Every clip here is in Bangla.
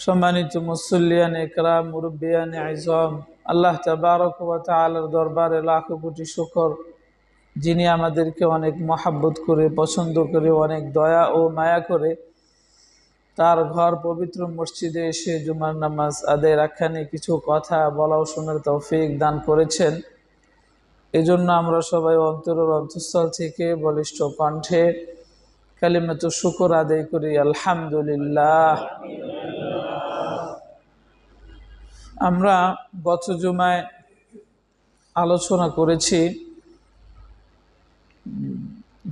সম্মানিত মুসল্লিয়ান একরাম, মুরব্বিয়ান আযম, আল্লাহ তাবারক ওয়া তাআলার দরবারে লাখো কোটি শুকর, যিনি আমাদেরকে অনেক মহাব্বত করে, পছন্দ করে, অনেক দয়া ও মায়া করে তার ঘর পবিত্র মসজিদে এসে জুমার নামাজ আদায় রাখানে কিছু কথা বলা ও শোনার তৌফিক দান করেছেন। এজন্য আমরা সবাই অন্তরের অন্তঃস্থল থেকে বলিষ্ঠ কণ্ঠে কালিমাতু শুকর আদায় করি, আলহামদুলিল্লাহ। আমরা গত জুমায় আলোচনা করেছি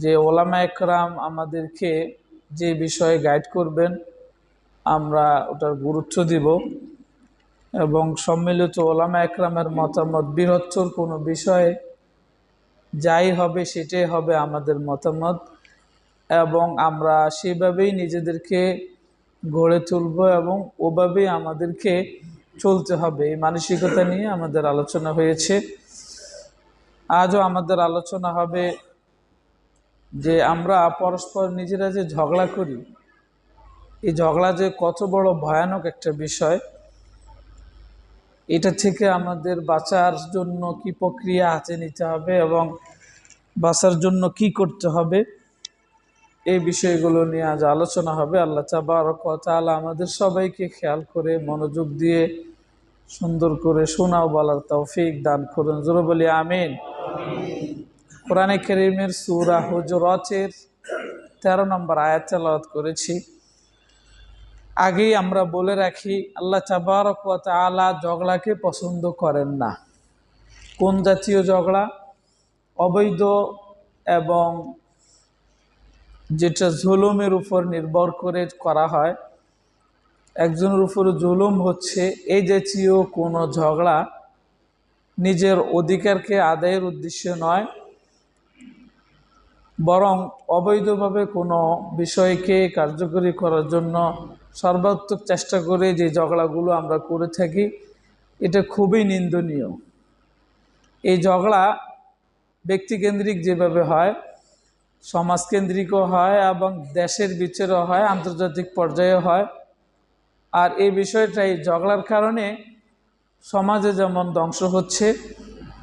যে ওলামা একরাম আমাদেরকে যে বিষয়ে গাইড করবেন আমরা ওটার গুরুত্ব দিব, এবং সম্মিলিত ওলামা একরামের মতামত বৃহত্তর কোনো বিষয়ে যাই হবে সেটাই হবে আমাদের মতামত, এবং আমরা সেভাবেই নিজেদেরকে গড়ে তুলব এবং ওভাবেই আমাদেরকে চলতে হবে। এই মানসিকতা নিয়ে আমাদের আলোচনা হয়েছে। আজও আমাদের আলোচনা হবে যে আমরা পরস্পর নিজেরা যে ঝগড়া করি, এই ঝগড়া যে কত বড় ভয়ানক একটা বিষয়, এটা থেকে আমাদের বাঁচার জন্য কি প্রক্রিয়া হাতে নিতে হবে এবং বাঁচার জন্য কি করতে হবে, এই বিষয়গুলো নিয়ে আজ আলোচনা হবে। আল্লাহ তাবারক ওয়া তাআলা আমাদের সবাইকে খেয়াল করে মনোযোগ দিয়ে সুন্দর করে শোনাও বলার তৌফিক দান করুন, জোরে বলি আমিন। কোরআনে কারীমের সূরা হুজুরাতের 13 নম্বর আয়াত তেলাওয়াত করেছি। আগেই আমরা বলে রাখি, আল্লাহ তাবারক ওয়া তাআলা ঝগড়াকে পছন্দ করেন না। কোন জাতীয় ঝগড়া? অবৈধ এবং যেটা জুলুমের উপর নির্ভর করে করা হয়, একজনের উপরে জুলুম হচ্ছে, এই জাতীয় কোনো ঝগড়া নিজের অধিকারকে আদায়ের উদ্দেশ্যে নয়, বরং অবৈধভাবে কোনো বিষয়কে কার্যকরী করার জন্য সর্বাত্মক চেষ্টা করে যে ঝগড়াগুলো আমরা করে থাকি, এটা খুবই নিন্দনীয়। এই ঝগড়া ব্যক্তিকেন্দ্রিক যেভাবে হয়, সমাজকেন্দ্রিকও হয় এবং দেশের ভিতরেও হয়, আন্তর্জাতিক পর্যায়েও হয়। আর এই বিষয়টাই ঝগড়ার কারণে সমাজে যেমন ধ্বংস হচ্ছে,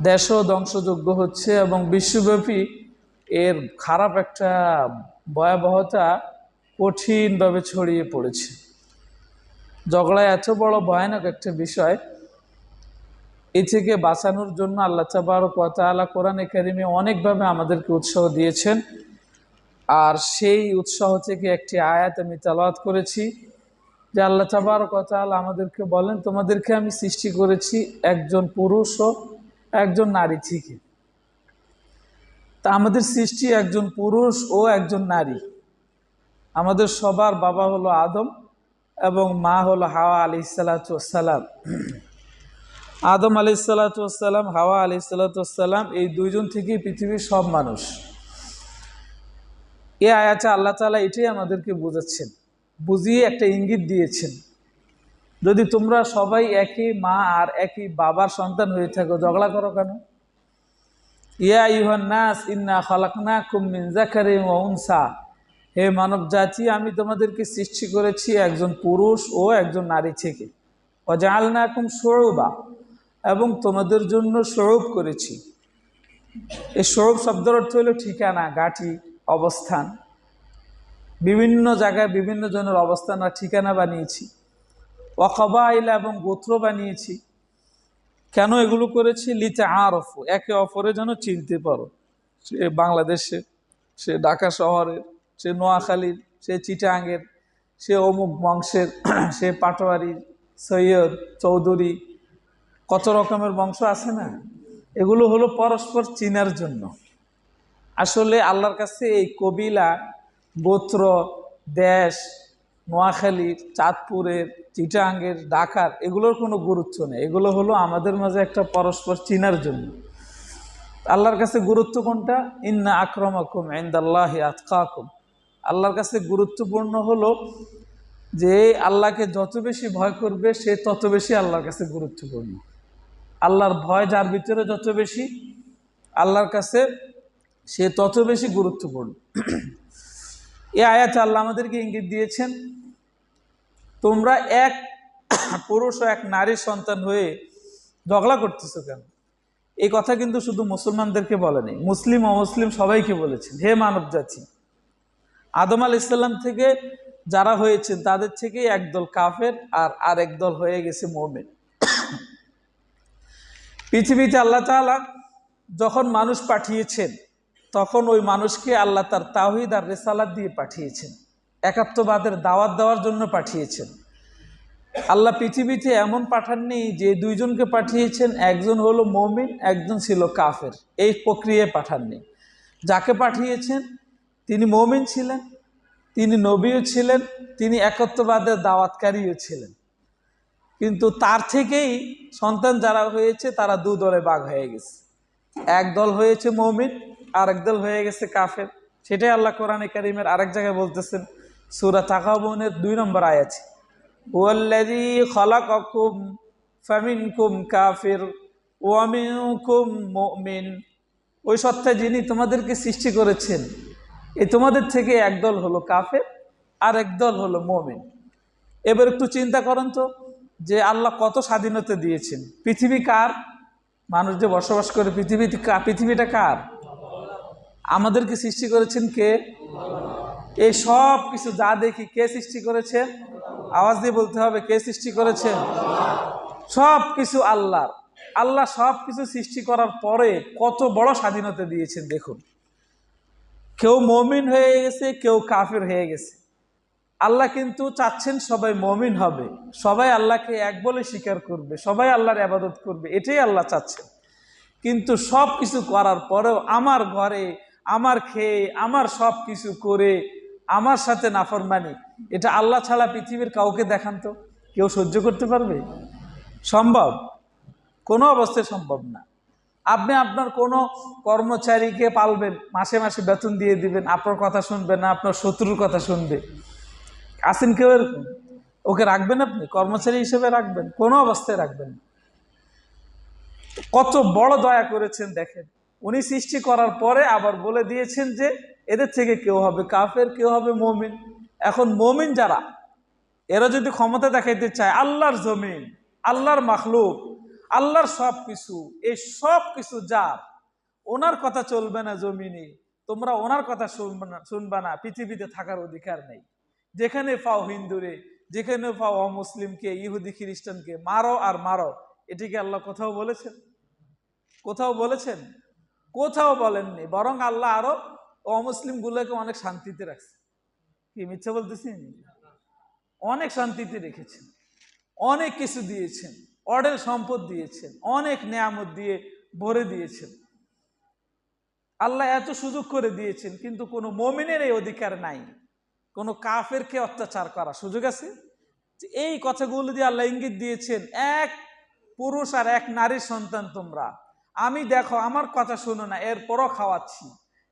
দেশও ধ্বংসযোগ্য হচ্ছে, এবং বিশ্বব্যাপী এর খারাপ একটা ভয়াবহতা কঠিনভাবে ছড়িয়ে পড়েছে। ঝগড়া এত বড় ভয়ানক একটা বিষয়, এ থেকে বাঁচানোর জন্য আল্লাহ তাবারক ওয়া তাআলা কোরআনে কারীমে অনেকভাবে আমাদেরকে উৎসাহ দিয়েছেন। আর সেই উৎসাহ থেকে একটি আয়াত আমি তেলাওয়াত করেছি যে আল্লাহ তাবারক ওয়া তাআলা আমাদেরকে বলেন, তোমাদেরকে আমি সৃষ্টি করেছি একজন পুরুষ ও একজন নারী থেকে। তা আমাদের সৃষ্টি একজন পুরুষ ও একজন নারী। আমাদের সবার বাবা হলো আদম এবং মা হলো হাওয়া আলাইহিসসালাতু ওয়াসসালাম। আদম আলাইহিসসালাতু ওয়াসসালাম, হাওয়া আলাইহিসসালাতু ওয়াসসালাম, এই দুইজন থেকেই পৃথিবীর সব মানুষ। এই আয়াতে আল্লাহ তাআলা এটাই আমাদেরকে বোঝাচ্ছেন, বুঝিয়ে একটা ইঙ্গিত দিয়েছেন, যদি তোমরা সবাই একই মা আর একই বাবার সন্তান হয়ে থাকো, ঝগড়া করো কেন? ইয়া আইয়ুহান নাস ইন্না খালাকনাকুম মিন যাকারিন ওয়া উনসা, হে মানব জাতি, আমি তোমাদেরকে সৃষ্টি করেছি একজন পুরুষ ও একজন নারী থেকে। ওয়া জাআলনাকুম শুউবা, এবং তোমাদের জন্য শুউব করেছি। এই শুউব শব্দের অর্থ হলো ঠিকানা, ঘাঁটি, অবস্থান। বিভিন্ন জায়গায় বিভিন্ন জনের অবস্থান আর ঠিকানা বানিয়েছি। ওয়া কবাইলা, এবং গোত্র বানিয়েছি। কেন এগুলো করেছি? লিতাআরাফু, একে অপরে যেন চিনতে পারো। সে বাংলাদেশে, সে ঢাকা শহরের, সে নোয়াখালীর, সে চিটাগাংয়ের, সে অমুক বংশের, সে পাটোয়ারির, সৈয়দ, চৌধুরী, কত রকমের বংশ আছে না? এগুলো হলো পরস্পর চিনার জন্য। আসলে আল্লাহর কাছে এই কবিলা, গোত্র, দেশ, নোয়াখালীর, চাঁদপুরের, চিটাগাংয়ের, ঢাকার, এগুলোর কোনো গুরুত্ব নেই। এগুলো হলো আমাদের মাঝে একটা পরস্পর চিনার জন্য। আল্লাহর কাছে গুরুত্ব কোনটা? ইন্না আকরামাকুম ইনদাল্লাহি আতকাকুম। আল্লাহর কাছে গুরুত্বপূর্ণ হলো যে আল্লাহকে যত বেশি ভয় করবে সে তত বেশি আল্লাহর কাছে গুরুত্বপূর্ণ। আল্লাহর ভয় যার ভিতরে যত বেশি, আল্লাহর কাছে সে তত বেশি গুরুত্বপূর্ণ। এই আয়াতে আল্লাহ আমাদেরকে ইঙ্গিত দিয়েছেন, তোমরা এক পুরুষ ও এক নারীর সন্তান হয়ে ঝগড়া করতেছো কেন? এই কথা কিন্তু শুধু মুসলমানদেরকে বলেনি, মুসলিম অমুসলিম সবাইকে বলেছেন, হে মানব জাতি, আদম আলাইহিস সালাম থেকে যারা হয়েছেন তাদের থেকে একদল কাফের আর আরেক দল হয়ে গেছে মুমিন। পৃথিবীতে আল্লাহ তাআলা যখন মানুষ পাঠিয়েছেন তখন ওই মানুষকে আল্লাহ তার তাওহীদ আর রিসালাত দিয়ে পাঠিয়েছেন, একাত্মবাদের দাওয়াত দেওয়ার জন্য পাঠিয়েছেন। আল্লাহ পৃথিবীতে এমন পাঠাননি যে দুইজনকে পাঠিয়েছেন, একজন হলো মুমিন, একজন ছিল কাফের, এই প্রক্রিয়ায় পাঠাননি। যাকে পাঠিয়েছেন তিনি মুমিন ছিলেন, তিনি নবীও ছিলেন, তিনি একত্ববাদের দাওয়াতকারীও ছিলেন। কিন্তু তার থেকেই সন্তান যারা হয়েছে তারা দু দলে ভাগ হয়ে গেছে, এক দল হয়েছে মুমিন আর এক দল হয়ে গেছে কাফের। সেটাই আল্লাহ কোরআনে কারীমের আরেক জায়গায় বলতেছেন, সূরা তাগাবুনের 2 নম্বর আয়াতে, হুয়াল্লাযী খালাকাকুম ফামিনকুম কাফির ওয়া মিনকুম মুমিন। ওই সত্তা যিনি তোমাদেরকে সৃষ্টি করেছেন, এই তোমাদের থেকে একদল হলো কাফের আর একদল হলো মুমিন। এবার একটু চিন্তা করেন তো যে আল্লাহ কত স্বাধীনতা দিয়েছেন। পৃথিবী কার? মানুষ যে বসবাস করে পৃথিবীটা কার? আমাদেরকে সৃষ্টি করেছেন কে? এই সব কিছু যা দেখি কে সৃষ্টি করেছেন? আওয়াজ দিয়ে বলতে হবে, কে সৃষ্টি করেছেন? সব কিছু আল্লাহর। আল্লাহ সব কিছু সৃষ্টি করার পরে কত বড় স্বাধীনতা দিয়েছেন দেখুন। কেউ মুমিন হয়ে গেছে, কেউ কাফের হয়ে গেছে। আল্লাহ কিন্তু চাচ্ছেন সবাই মুমিন হবে, সবাই আল্লাহকে এক বলে স্বীকার করবে, সবাই আল্লাহর ইবাদত করবে, এটাই আল্লাহ চাচ্ছেন। কিন্তু সব কিছু করার পরেও আমার ঘরে আমার খেয়ে আমার সব কিছু করে আমার সাথে নাফরমানি, এটা আল্লাহ ছাড়া পৃথিবীর কাউকে দেখান তো, কেউ সহ্য করতে পারবে? সম্ভব? কোনো অবস্থায় সম্ভব না। আপনি আপনার কোনো কর্মচারীকে পালবেন, মাসে মাসে বেতন দিয়ে দিবেন, আপনার কথা শুনবে না, আপনার শত্রুর কথা শুনবে। আছেন কেউ এরকম? ওকে রাখবেন আপনি কর্মচারী হিসেবে? রাখবেন? কোনো অবস্থায় রাখবেন না। কত বড় দয়া করেছেন দেখেন, উনি সৃষ্টি করার পরে আবার বলে দিয়েছেন যে এদের থেকে কেউ হবে কাফের, কেউ হবে মুমিন। এখন মুমিন যারা, এরা যদি ক্ষমতা দেখাইতে চায়, আল্লাহর জমিন, আল্লাহর মাখলুক, আল্লাহর সব কিছু, এই সব কিছু যার, ওনার কথা চলবে না জমিনে, তোমরা ওনার কথা শুনবা না, পৃথিবীতে থাকার অধিকার নেই। যেখানে পাও হিন্দুরে, যেখানে পাও অমুসলিমকে, ইহুদি খ্রিস্টানকে মারো আর মারো, এটিকে আল্লাহ কোথাও বলেছেন? কোথাও বলেছেন? কোথাও বলেননি। বরং আল্লাহ আরো অমুসলিম গুলোকে অনেক শান্তিতে রাখছে। কি মিথ্যা বলতেছি? অনেক শান্তিতে রেখেছেন, অনেক কিছু দিয়েছেন, অঢেল সম্পদ দিয়েছেন, অনেক নেয়ামত দিয়ে ভরে দিয়েছেন। আল্লাহ এত সুযোগ করে দিয়েছেন, কিন্তু কোনো মুমিনের এই অধিকার নাই কোনো কাফেরকে অত্যাচার করা। সুযোগ আছে? এই কথাগুলো দিয়ে আল্লাহ ইঙ্গিত দিয়েছেন, এক পুরুষ আর এক নারীর সন্তান তোমরা, আমি দেখো আমার কথা শোনো না, এরপরও খাওয়াচ্ছি,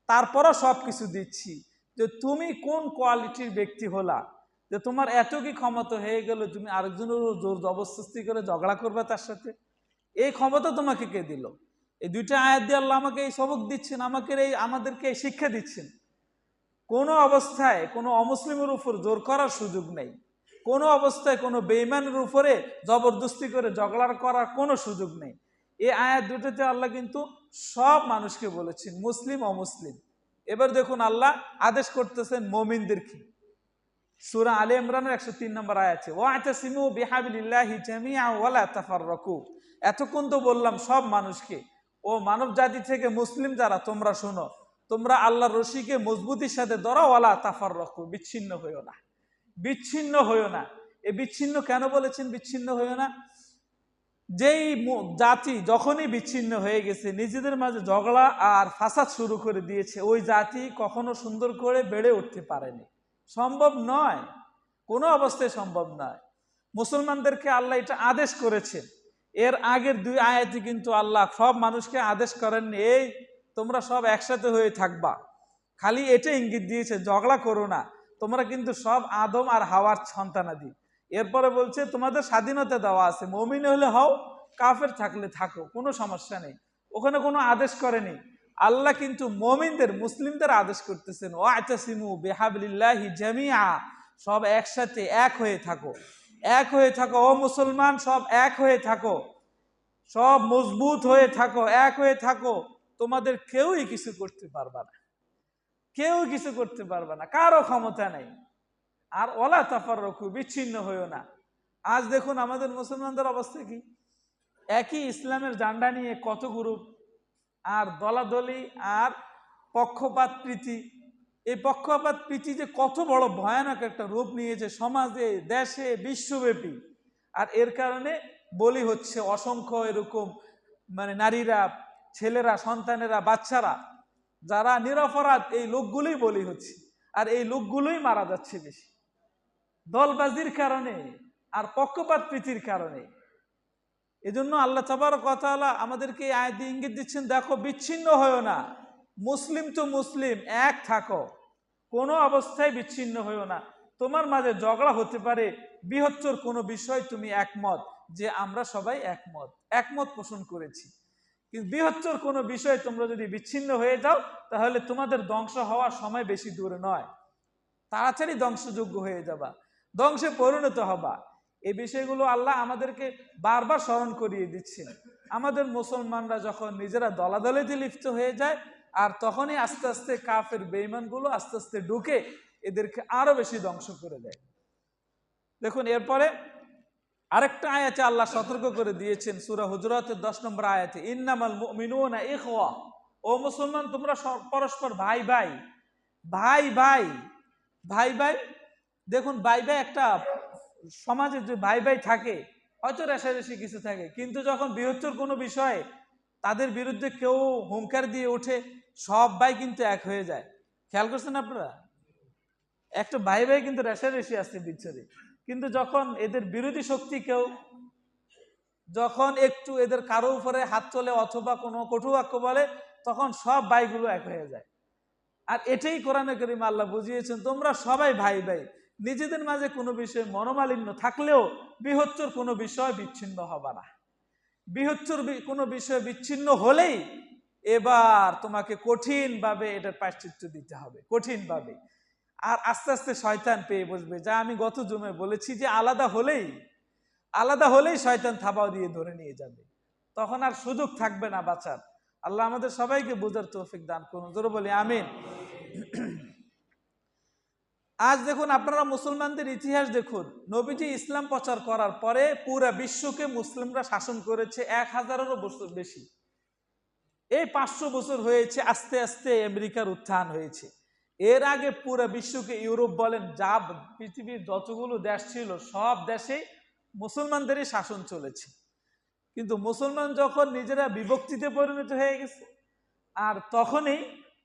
তারপরও সব কিছু দিচ্ছি, যে তুমি কোন কোয়ালিটির ব্যক্তি হলা যে তোমার এত কি ক্ষমতা হয়ে গেল তুমি আরেকজনের জোর জবরদস্তি করে ঝগড়া করবে তার সাথে? এই ক্ষমতা তোমাকে কে দিল? এই দুইটা আয়াত দিয়ে আল্লাহ আমাকে এই সবক দিচ্ছেন, আমাদেরকে এই শিক্ষা দিচ্ছেন। কোনো অবস্থায় কোনো অমুসলিমের উপর জোর করার সুযোগ নেই, কোনো অবস্থায় কোনো বেঈমানের উপরে জবরদস্তি করে ঝগড়া করার কোনো সুযোগ নেই। এই আয়াত দুটোতে আল্লাহ কিন্তু সব মানুষকে বলেছেন, মুসলিম অমুসলিম। এবার দেখুন আল্লাহ আদেশ করতেছেন মুমিনদেরকে। সূরা আলে ইমরানের 103 নম্বর আয়াতে, ওয়াতাসিমু বিহাবিলিল্লাহি জামিআ ওয়ালা তাফাররাকু। এতক্ষণ তো বললাম সব মানুষকে, ও মানব জাতি থেকে মুসলিম যারা তোমরা শোনো, তোমরা আল্লাহর রশিকে মজবুতির সাথে ধরো, ওয়ালা তাফাররাকু, বিচ্ছিন্ন হইও না, বিচ্ছিন্ন হইও না। এই বিচ্ছিন্ন কেন বলেছেন বিচ্ছিন্ন হইও না? যেই জাতি যখনই বিচ্ছিন্ন হয়ে গেছে, নিজেদের মাঝে ঝগড়া আর ফাসাদ শুরু করে দিয়েছে, ওই জাতি কখনো সুন্দর করে বেড়ে উঠতে পারেনি। সম্ভব নয়, কোনো অবস্থায় সম্ভব নয়। মুসলমানদেরকে আল্লাহ এটা আদেশ করেছেন। এর আগের 2 আয়াতে কিন্তু আল্লাহ সব মানুষকে আদেশ করেননি এই তোমরা সব একসাথে হয়ে থাকবা, খালি এটা ইঙ্গিত দিয়েছে ঝগড়া করো না, তোমরা কিন্তু সব আদম আর হাওয়ার সন্তানাদি। এরপরে বলছে তোমাদের স্বাধীনতা দেওয়া আছে, মুমিন হলে হও, কাফের থাকলে থাকো, কোনো সমস্যা নেই। ওখানে কোনো আদেশ করেনি। আল্লাহ কিন্তু মুমিনদের, মুসলিমদের আদেশ করতেছেন, ওয়াতাসিমু বিহাবলিল্লাহি জামিআ, সব একসাথে এক হয়ে থাকো, এক হয়ে থাকো, ও মুসলমান সব এক হয়ে থাকো, সব মজবুত হয়ে থাকো, এক হয়ে থাকো, তোমাদের কেউই কিছু করতে পারবে না, কেউ কিছু করতে পারবে না, কারো ক্ষমতা নেই। আর ওলা তাফাররাকু, বিচ্ছিন্ন হইও না। আজ দেখুন আমাদের মুসলমানদের অবস্থা কি, একই ইসলামের জান্ডা নিয়ে কত গ্রুপ, আর দলাদলি আর পক্ষপাত প্রীতি। এই পক্ষপাত প্রীতি যে কত বড় ভয়ানক একটা রূপ নিয়েছে সমাজে, দেশে, বিশ্বব্যাপী। আর এর কারণে বলি হচ্ছে অসংখ্য এরকম নারীরা, ছেলেরা, সন্তানেরা, বাচ্চারা যারা নিরপরাধ, এই লোকগুলোই বলি হচ্ছে। আর এই লোকগুলোই মারা যাচ্ছে বেশি, দলবাজির কারণে আর পক্ষপাত প্রীতির কারণে। এজন্য আল্লাহ তাবারক ওয়া তাআলা আমাদেরকে এই আয়াত দিয়ে ইঙ্গিত দিচ্ছেন, দেখো বিচ্ছিন্ন হয়ো না, মুসলিম তো মুসলিম, এক থাকো, কোনো অবস্থায় বিচ্ছিন্ন হয়ো না। তোমার মাঝে ঝগড়া হতে পারে, বৃহত্তর কোনো বিষয় তুমি একমত, যে আমরা সবাই একমত, একমত পোষণ করেছি, কিন্তু বৃহত্তর কোনো বিষয় তোমরা যদি বিচ্ছিন্ন হয়ে যাও, তাহলে তোমাদের ধ্বংস হওয়ার সময় বেশি দূরে নয়, তাড়াতাড়ি ধ্বংসযোগ্য হয়ে যাবা, ধ্বংসে পরিণত হবা। এই বিষয়গুলো আল্লাহ আমাদেরকে বারবার স্মরণ করিয়ে দিচ্ছেন। আমাদের মুসলমানরা যখন নিজেরা দলাদলিতে লিপ্ত হয়ে যায়, আর তখনই আস্তে আস্তে কাফের বেঈমানগুলো আস্তে আস্তে ঢুকে এদেরকে আরো বেশি ধ্বংস করে দেয়। দেখুন এরপরে আরেকটা আয়াতে আল্লাহ সতর্ক করে দিয়েছেন, সূরা হুজুরাতের 10 নম্বর আয়াতে, ইন্নামাল মুমিনুনা ইখওয়া, ও মুসলমান তোমরা পরস্পর ভাই ভাই, ভাই ভাই, ভাই ভাই। দেখুন ভাই ভাই একটা সমাজে যে ভাই ভাই থাকে, হয়তো রেশারেশি কিছু থাকে, কিন্তু যখন বৃহত্তর কোনো বিষয়ে তাদের বিরুদ্ধে কেউ হুঙ্কার দিয়ে ওঠে, সব ভাই কিন্তু এক হয়ে যায়। খেয়াল করছেন আপনারা, একটা ভাই ভাই কিন্তু রেশারেশি আসছে বিচ্ছেদে, কিন্তু যখন এদের বিরোধী শক্তি কেউ যখন একটু এদের কারো উপরে হাত তোলে অথবা কোনো কটু বাক্য বলে, তখন সব ভাইগুলো এক হয়ে যায়। আর এটাই কোরআনে কারীম আল্লাহ বুঝিয়েছেন, তোমরা সবাই ভাই ভাই, নিজেদের মাঝে কোনো বিষয়ে মনোমালিন্য থাকলেও বৃহত্তর কোনো বিষয় বিচ্ছিন্ন হবে না। বৃহত্তর কোনো বিষয় বিচ্ছিন্ন হলেই এবার তোমাকে কঠিনভাবে এটার প্রায়শ্চিত্ত দিতে হবে, কঠিনভাবে। আর আস্তে আস্তে শয়তান পেয়ে বসবে, যা আমি গত জুমে বলেছি, যে আলাদা হলেই শয়তান থাবাও দিয়ে ধরে নিয়ে যাবে, তখন আর সুযোগ থাকবে না বাঁচার। আল্লাহ আমাদের সবাইকে বোঝার তৌফিক দান করুন, জোরে বলি আমিন। আজ দেখুন আপনারা মুসলমানদের ইতিহাস দেখুন, নবীজি ইসলাম প্রচার করার পরে পুরা বিশ্বকে মুসলিমরা শাসন করেছে 1000-এরও বছর বেশি। এই 500 বছর হয়েছে আস্তে আস্তে আমেরিকার উত্থান হয়েছে। এর আগে পুরা বিশ্বকে, ইউরোপ বলেন, যা পৃথিবীর যতগুলো দেশ ছিল সব দেশে মুসলমানদেরই শাসন চলেছে। কিন্তু মুসলমান যখন নিজেরা বিভক্তিতে পরিণত হয়ে গেছে, আর তখনই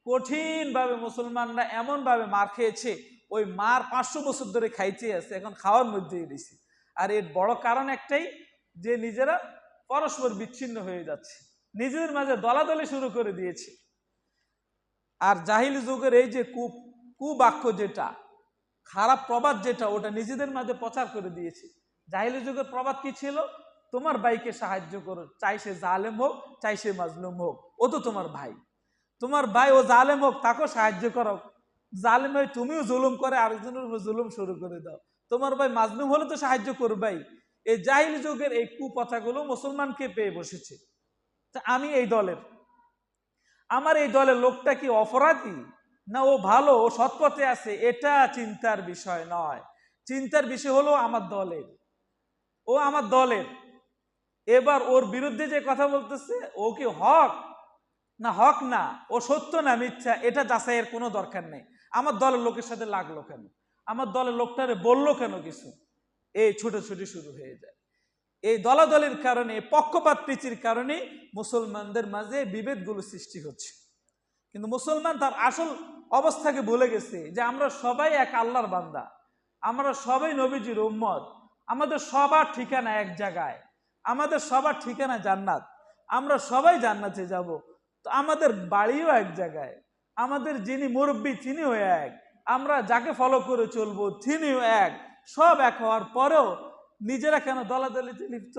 কঠিনভাবে মুসলমানরা এমনভাবে মার খেয়েছে, ওই মার 500 বছর ধরে খাইতে আছে, এখন খাওয়ার মধ্যেই দিছে। আর এর বড় কারণ একটাই, যে নিজেরা পরস্পর বিচ্ছিন্ন হয়ে যাচ্ছে, নিজেদের মাঝে দলাদলি শুরু করে দিয়েছে। আর জাহিলি যুগের এই যে কুবাক্য যেটা, খারাপ প্রবাদ যেটা, ওটা নিজেদের মাঝে প্রচার করে দিয়েছে। জাহিলি যুগের প্রবাদ কি ছিল? তোমার ভাইকে সাহায্য করো, চাই সে জালেম হোক, চাই সে মাজলুম হোক, ও তো তোমার ভাই। তোমার ভাই ও জালেম হোক, তাকেও সাহায্য করো, জালেম হয় তুমিও জুলুম করে আরেকজনের উপর জুলুম শুরু করে দাও। তোমার ভাই মাজলুম হলে তো সাহায্য করবাই। এই জাহিলি যুগের এই কুপথাগুলো মুসলমানকে পেয়ে বসেছে। আমি এই দলের, আমার এই দলের লোকটা কি অপরাধী না ও ভালো, ও সৎপথে আছে, এটা চিন্তার বিষয় নয়। চিন্তার বিষয় হলো আমার দলের, ও আমার দলের। এবার ওর বিরুদ্ধে যে কথা বলতেছে, ও কি হক না হক না, ও সত্য না মিথ্যা, এটা যাচাইয়ের কোনো দরকার নেই। আমার দলের লোকের সাথে লাগলো কেন, আমার দলের লোকটারে বললো কেন কিছু, এই ছোটাছুটি শুরু হয়ে যায়। এই দলাদলির কারণে, পক্ষপাত প্রীতির কারণে মুসলমানদের মাঝে বিভেদগুলো সৃষ্টি হচ্ছে। কিন্তু মুসলমান তার আসল অবস্থাকে ভুলে গেছে, যে আমরা সবাই এক আল্লাহর বান্দা, আমরা সবাই নবীজির উম্মত, আমাদের সবার ঠিকানা এক জায়গায়, আমাদের সবার ঠিকানা জান্নাত, আমরা সবাই জান্নাতে যাব। তো আমাদের বাড়িও এক জায়গায়, আমাদের যিনি মুরব্বী তিনিও এক, আমরা যাকে ফলো করে চলবো তিনিও এক। সব এক হওয়ার পরেও নিজেরা কেন দলাদলিতে লিপ্ত?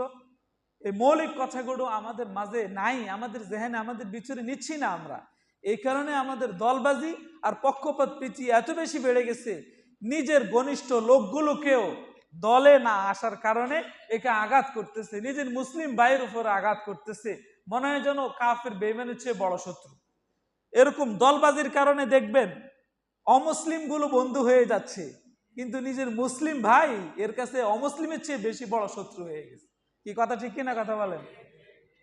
এই মৌলিক কথাগুলো আমাদের মাঝে নাই, আমাদের জেহেনে, আমাদের বিচারে নিচ্ছি না আমরা। এই কারণে আমাদের দলবাজি আর পক্ষপাত প্রীতি এত বেশি বেড়ে গেছে, নিজের ঘনিষ্ঠ লোকগুলোকেও দলে না আসার কারণে একে আঘাত করতেছে, নিজের মুসলিম ভাইয়ের উপরে আঘাত করতেছে, মনে হয় যেন কাফের বেঈমানের চেয়ে বড় শত্রু। এরকম দলবাজির কারণে দেখবেন অমুসলিম গুলো বন্ধু হয়ে যাচ্ছে, কিন্তু নিজের মুসলিম ভাই এর কাছে অমুসলিমের চেয়ে বেশি বড় শত্রু হয়ে গেছে। কি কথা ঠিক কিনা কথা বলেন?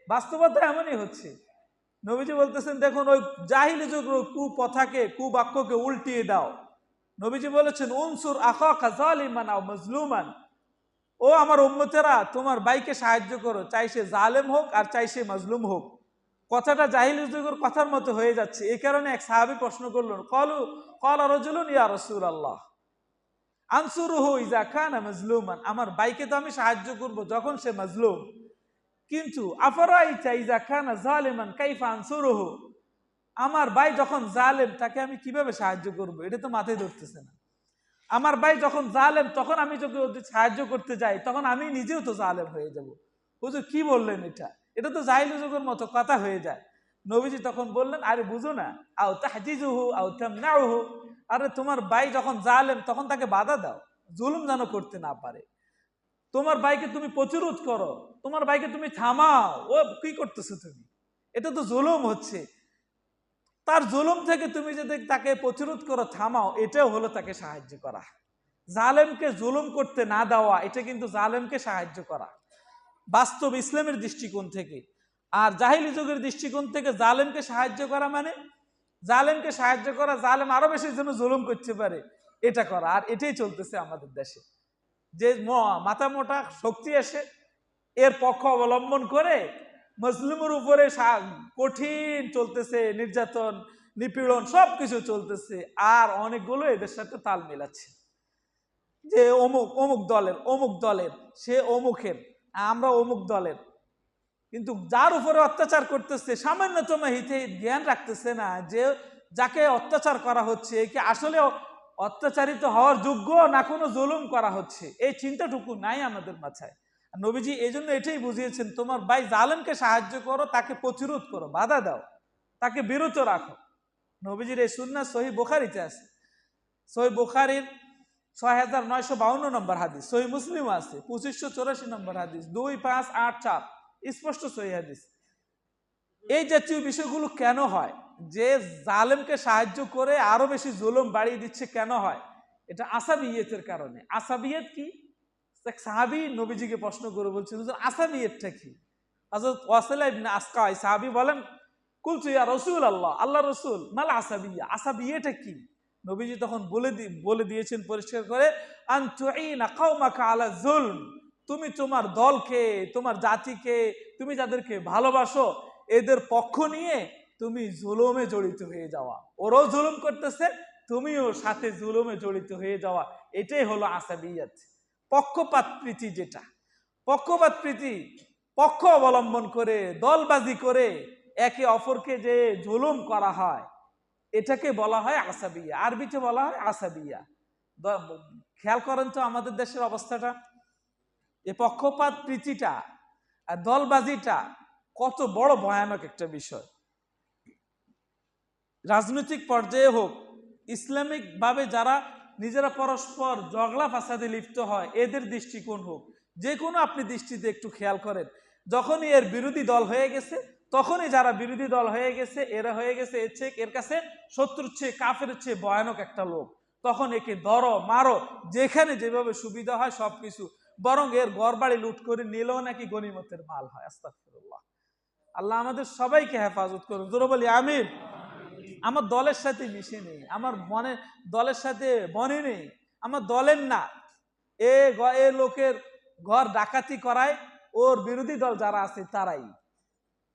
বাস্তবতা এমনই হচ্ছে। নবীজি বলতেছেন দেখুন ওই জাহিলি যুগের কুপথাকে কুবাক্যকে উল্টিয়ে দাও। নবীজি বলেছেন উনসুর আখাকা যালিমান আও মাজলুমান, ও আমার উম্মতেরা তোমার ভাইকে সাহায্য করো, চাই সে জালেম হোক আর চাই সে মাজলুম হোক। কথাটা জাহিলি যুগের কথার মতো হয়ে যাচ্ছে। এই কারণে এক সাহাবী প্রশ্ন করলেন, ক্বালা রাজুলুন ইয়া রাসূলুল্লাহ আনসুরুহু ইযা কানা মাজলুমান, আমার ভাইকে তো আমি সাহায্য করব যখন সে মাজলুম, কিন্তু আফরাইতা ইযা কানা যালিমান কাইফা আনসুরুহু, আমার ভাই যখন জালেম তাকে আমি কিভাবে সাহায্য করব? এটা তো মাথায় ধরতেছে না। আমার ভাই যখন জালেম তখন আমি যদি সাহায্য করতে যাই তখন আমি নিজেও তো জালেম হয়ে যাব। হুজুর কি বললেন? এটা তো জাহিলি যুগের মতো কথা হয়ে যায়। নবীজি তখন বললেন, আরে বুঝো না, আও তাহজিজুহু আও তামনাউহু, আরে তোমার ভাই যখন জালেম তখন তাকে বাধা দাও, জুলুম যেন করতে না পারে। তোমার ভাইকে তুমি প্রতিরোধ করো, তোমার ভাইকে তুমি থামাও, ও কি করতেছো তুমি? এটা তো জুলুম হচ্ছে। তার জুলুম থেকে তুমি যদি তাকে প্রতিরোধ করো, থামাও, এটাও হলো তাকে সাহায্য করা। জালেমকে জুলুম করতে না দেওয়া, এটা কিন্তু জালেমকে সাহায্য করা বাস্তব ইসলামের দৃষ্টিকোণ থেকে। আর জাহিলি যুগের দৃষ্টিকোণ থেকে জালেমকে সাহায্য করা মানে জালেমকে সাহায্য করা, জালেম আরো বেশি যেন জুলুম করতে পারে এটা করা। আর এটাই চলতেছে আমাদের দেশে, যে মাথা মোটা শক্তি এসে এর পক্ষ অবলম্বন করে মুসলিমের উপরে কঠিন চলতেছে, নির্যাতন নিপীড়ন সবকিছু চলতেছে, আর অনেকগুলো এদের সাথে তাল মিলাচ্ছে যে অমুক অমুক দলের সে অমুকের, আমরা অমুক দলের। কিন্তু যার উপরে অত্যাচার করতেছে সামান্যতম হিতে জ্ঞান রাখতেছে না যে যাকে অত্যাচার করা হচ্ছে কি আসলে অত্যাচারিত হওয়ার যোগ্য না কোনো জুলুম করা হচ্ছে, এই চিন্তাটুকু নাই আমাদের মাথায়। নবীজি এই জন্য এটাই বুঝিয়েছেন, তোমার ভাই জালেমকে সাহায্য করো, তাকে প্রতিরোধ করো, বাধা দাও, তাকে বিরত রাখো। নবীজির এই সুন্নাহ সহিহ বুখারীতে আছে, সহিহ বুখারীর ৬৯৫২ নম্বর হাদিস, সহিহ মুসলিম আছে ২৫৮৪ নম্বর হাদিস, ২৫৮৪ স্পষ্ট সহিহ হাদিস। এই জাতীয় বিষয়গুলো কেন হয়? যে জালেমকে সাহায্য করে আরো বেশি জুলুম বাড়িয়ে দিচ্ছে, কেন হয়? এটা আসাবিয়তের কারণে। আসাবিয়ত কি? এক সাহাবী নবীজিকে প্রশ্ন করে বলছেন, হুজুর আসাবিয়তটা কি? হযরত ওয়াসিলা ইবনে আসকা সাহাবী বলেন, কুলতু ইয়া রাসূলুল্লাহ, আল্লাহ রাসূল, মাল আসাবিয়া, আসাবিয়াটা কি? নবীজি তখন বলে দিয়েছেন পরিষ্কার করে, আন তুঈনা কওমাকা আলা যুলম, তুমি তোমার দলকে, তোমার জাতিকে, তুমি যাদেরকে ভালোবাসো এদের পক্ষ নিয়ে তুমি জুলুমে জড়িত হয়ে যাওয়া। ওরাও জুলুম করতেছে, তুমিও সাথে জুলুমে জড়িত হয়ে যাওয়া, এটাই হলো আসাবিয়াত। পক্ষপাত প্রীতি, যেটা পক্ষপাত প্রীতি, পক্ষ অবলম্বন করে দলবাজি করে একে অপরকে যে জুলুম করা হয়, এটাকে বলা হয় আসাবিয়া, আরবিতে বলা হয় আসাবিয়া। খেয়াল করেন তো আমাদের দেশের অবস্থাটা, এই পক্ষপাত প্রীতিটা আর দলবাজিটা কত বড় ভয়ানক একটা বিষয়। রাজনৈতিক পর্যায়ে হোক, ইসলামিক ভাবে যারা নিজেরা পরস্পর ঝগড়া ফাসাদে লিপ্ত হয় এদের দৃষ্টিকোণ হোক, যে কোনো আপনি দৃষ্টিতে একটু খেয়াল করেন, যখনই এর বিরোধী দল হয়ে গেছে, তখনই যারা বিরোধী দল হয়ে গেছে এরা হয়ে গেছে এর কাছে শত্রুর চেয়ে কাফের চেয়ে ভয়ানক একটা লোক। তখন একে ধরো মারো, যেখানে যেভাবে সুবিধা হয় সবকিছু, বরং এর ঘর বাড়ি লুট করে নিলেও নাকি গনিমতের মাল হয়। আস্তাগফিরুল্লাহ। আল্লাহ আমাদের সবাইকে হেফাজত করুন, জোরে বলি আমিন। আমার দলের সাথে মিশে নেই, আমার মনে দলের সাথে বনে নেই, আমার দলের না, এ লোকের ঘর ডাকাতি করায় ওর বিরোধী দল যারা আছে তারাই,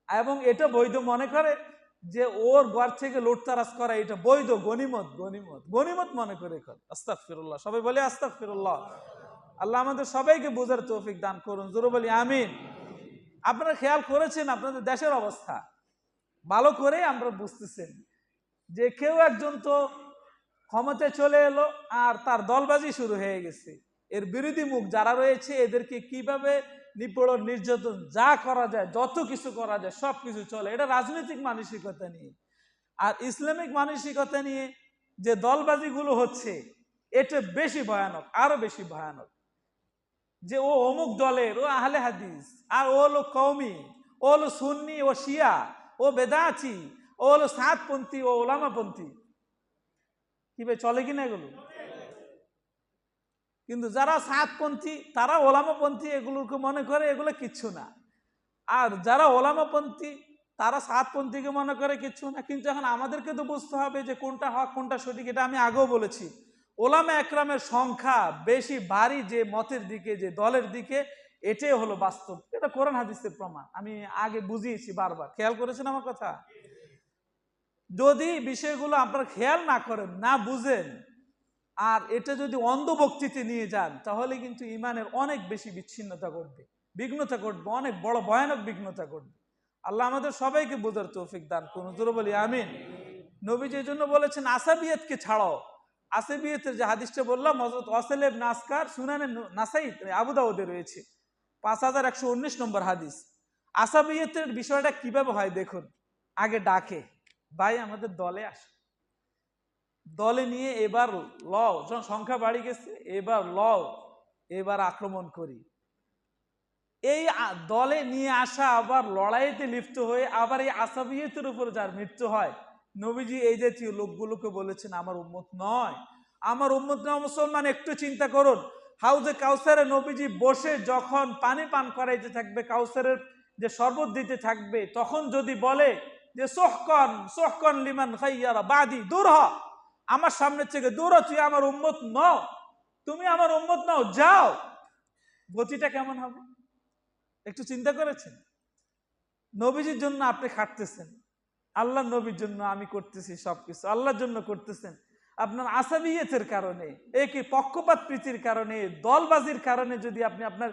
এবং এটা বৈধ মনে করে যে ওর ঘর থেকে লুটতারাজ করা এটা বৈধ, গনিমত গনিমত গনিমত মনে করে। আস্তাগফিরুল্লাহ, সবাই বলে আস্তাগফিরুল্লাহ। আল্লাহ আমাদের সবাইকে বোঝার তৌফিক দান করুন, জোরে বলি আমিন। আপনারা খেয়াল করেছেন আপনাদের দেশের অবস্থা ভালো করে আমরা বুঝতেছেন যে কেউ একজন তো ক্ষমতায় চলে এলো আর তার দলবাজি শুরু হয়ে গেছে, এর বিরোধী মুখ যারা রয়েছে এদেরকে কিভাবে নিপীড়ন নির্যাতন যা করা যায়, যত কিছু করা যায় সব কিছু চলে। এটা রাজনৈতিক মানসিকতা নিয়ে। আর ইসলামিক মানসিকতা নিয়ে যে দলবাজিগুলো হচ্ছে এটা বেশি ভয়ানক, আরো বেশি ভয়ানক। যে ও অমুক দলের, ও আহলে হাদিস, আর ও হলো কওমি, ও হলো সুন্নি, ও শিয়া, ও বেদাতি, ও হলো সাতপন্থী, ও ওলামাপন্থী। কি ভাই চলে কিনা এগুলো? কিন্তু যারা সাতপন্থী তারা ওলামাপন্থী এগুলোকে মনে করে এগুলো কিচ্ছু না, আর যারা ওলামাপন্থী তারা সাতপন্থীকে মনে করে কিচ্ছু না। কিন্তু এখন আমাদেরকে তো বুঝতে হবে যে কোনটা হক কোনটা সঠিক। এটা আমি আগেও বলেছি, ওলামা একরামের সংখ্যা বেশি ভারী যে মতের দিকে, যে দলের দিকে, এটাই হলো বাস্তব। এটা কোরআন হাদিসের প্রমাণ, আমি আগে বুঝিয়েছি বারবার। খেয়াল করেছেন আমার কথা? যদি বিষয়গুলো আপনারা খেয়াল না করেন, না বুঝেন, আর এটা যদি অন্ধভক্তিতে নিয়ে যান, তাহলে কিন্তু ইমানের অনেক বেশি বিচ্ছিন্নতা ঘটবে, বিঘ্নতা ঘটবে, অনেক বড় ভয়ানক বিঘ্নতা ঘটবে। আল্লাহ আমাদের সবাইকে বোঝার তৌফিক দান করুন, জোরে বলি আমিন। নবীজি এই জন্য বলেছেন আসাবিয়াতকে ছাড়াও। আসাবিয়াতের যে হাদিসটা বললাম, হযরত ওয়াসিল ইবনে আসকার সুনানে নাসাই আবু দাউদে রয়েছে, 5119 নম্বর হাদিস। আসাবিয়াতের বিষয়টা কিভাবে হয় দেখুন। আগে ডাকে, ভাই আমাদের দলে আসে, দলে নিয়ে এবার লও, যখন সংখ্যা বাড়ি গেছে এবার লও, এবার আক্রমণ করি। এই দলে নিয়ে আসা আবার লড়াইতে লিপ্ত হয়ে আবার এই আসাবিয়তের উপর যার মৃত্যু হয়, নবীজি এই জাতীয় লোকগুলোকে বলেছেন আমার উম্মত নয়, আমার উম্মত নয়। মুসলমান একটু চিন্তা করুন, হাউজে কাউসারে নবীজি বসে যখন পানি পান করাইতে থাকবে, কাউসারের যে শরবত দিতে থাকবে, তখন যদি বলে যে সোহকন সোহকন লিমান খাইয়ারা বাদি, দূর হ, আমার সামনে থেকে দূর হ, তুই আমার উম্মত নও, তুমি আমার উম্মত নও, যাও, গতিটা কেমন হবে একটু চিন্তা করেছেন? নবীজির জন্য আপনি খাটতেছেন, আল্লাহ নবীর জন্য আমি করতেছি সবকিছু, আল্লাহর জন্য করতেছেন। আপনার আসাবিয়তের কারণে, একই পক্ষপাত প্রীতির কারণে, দলবাজির কারণে যদি আপনি আপনার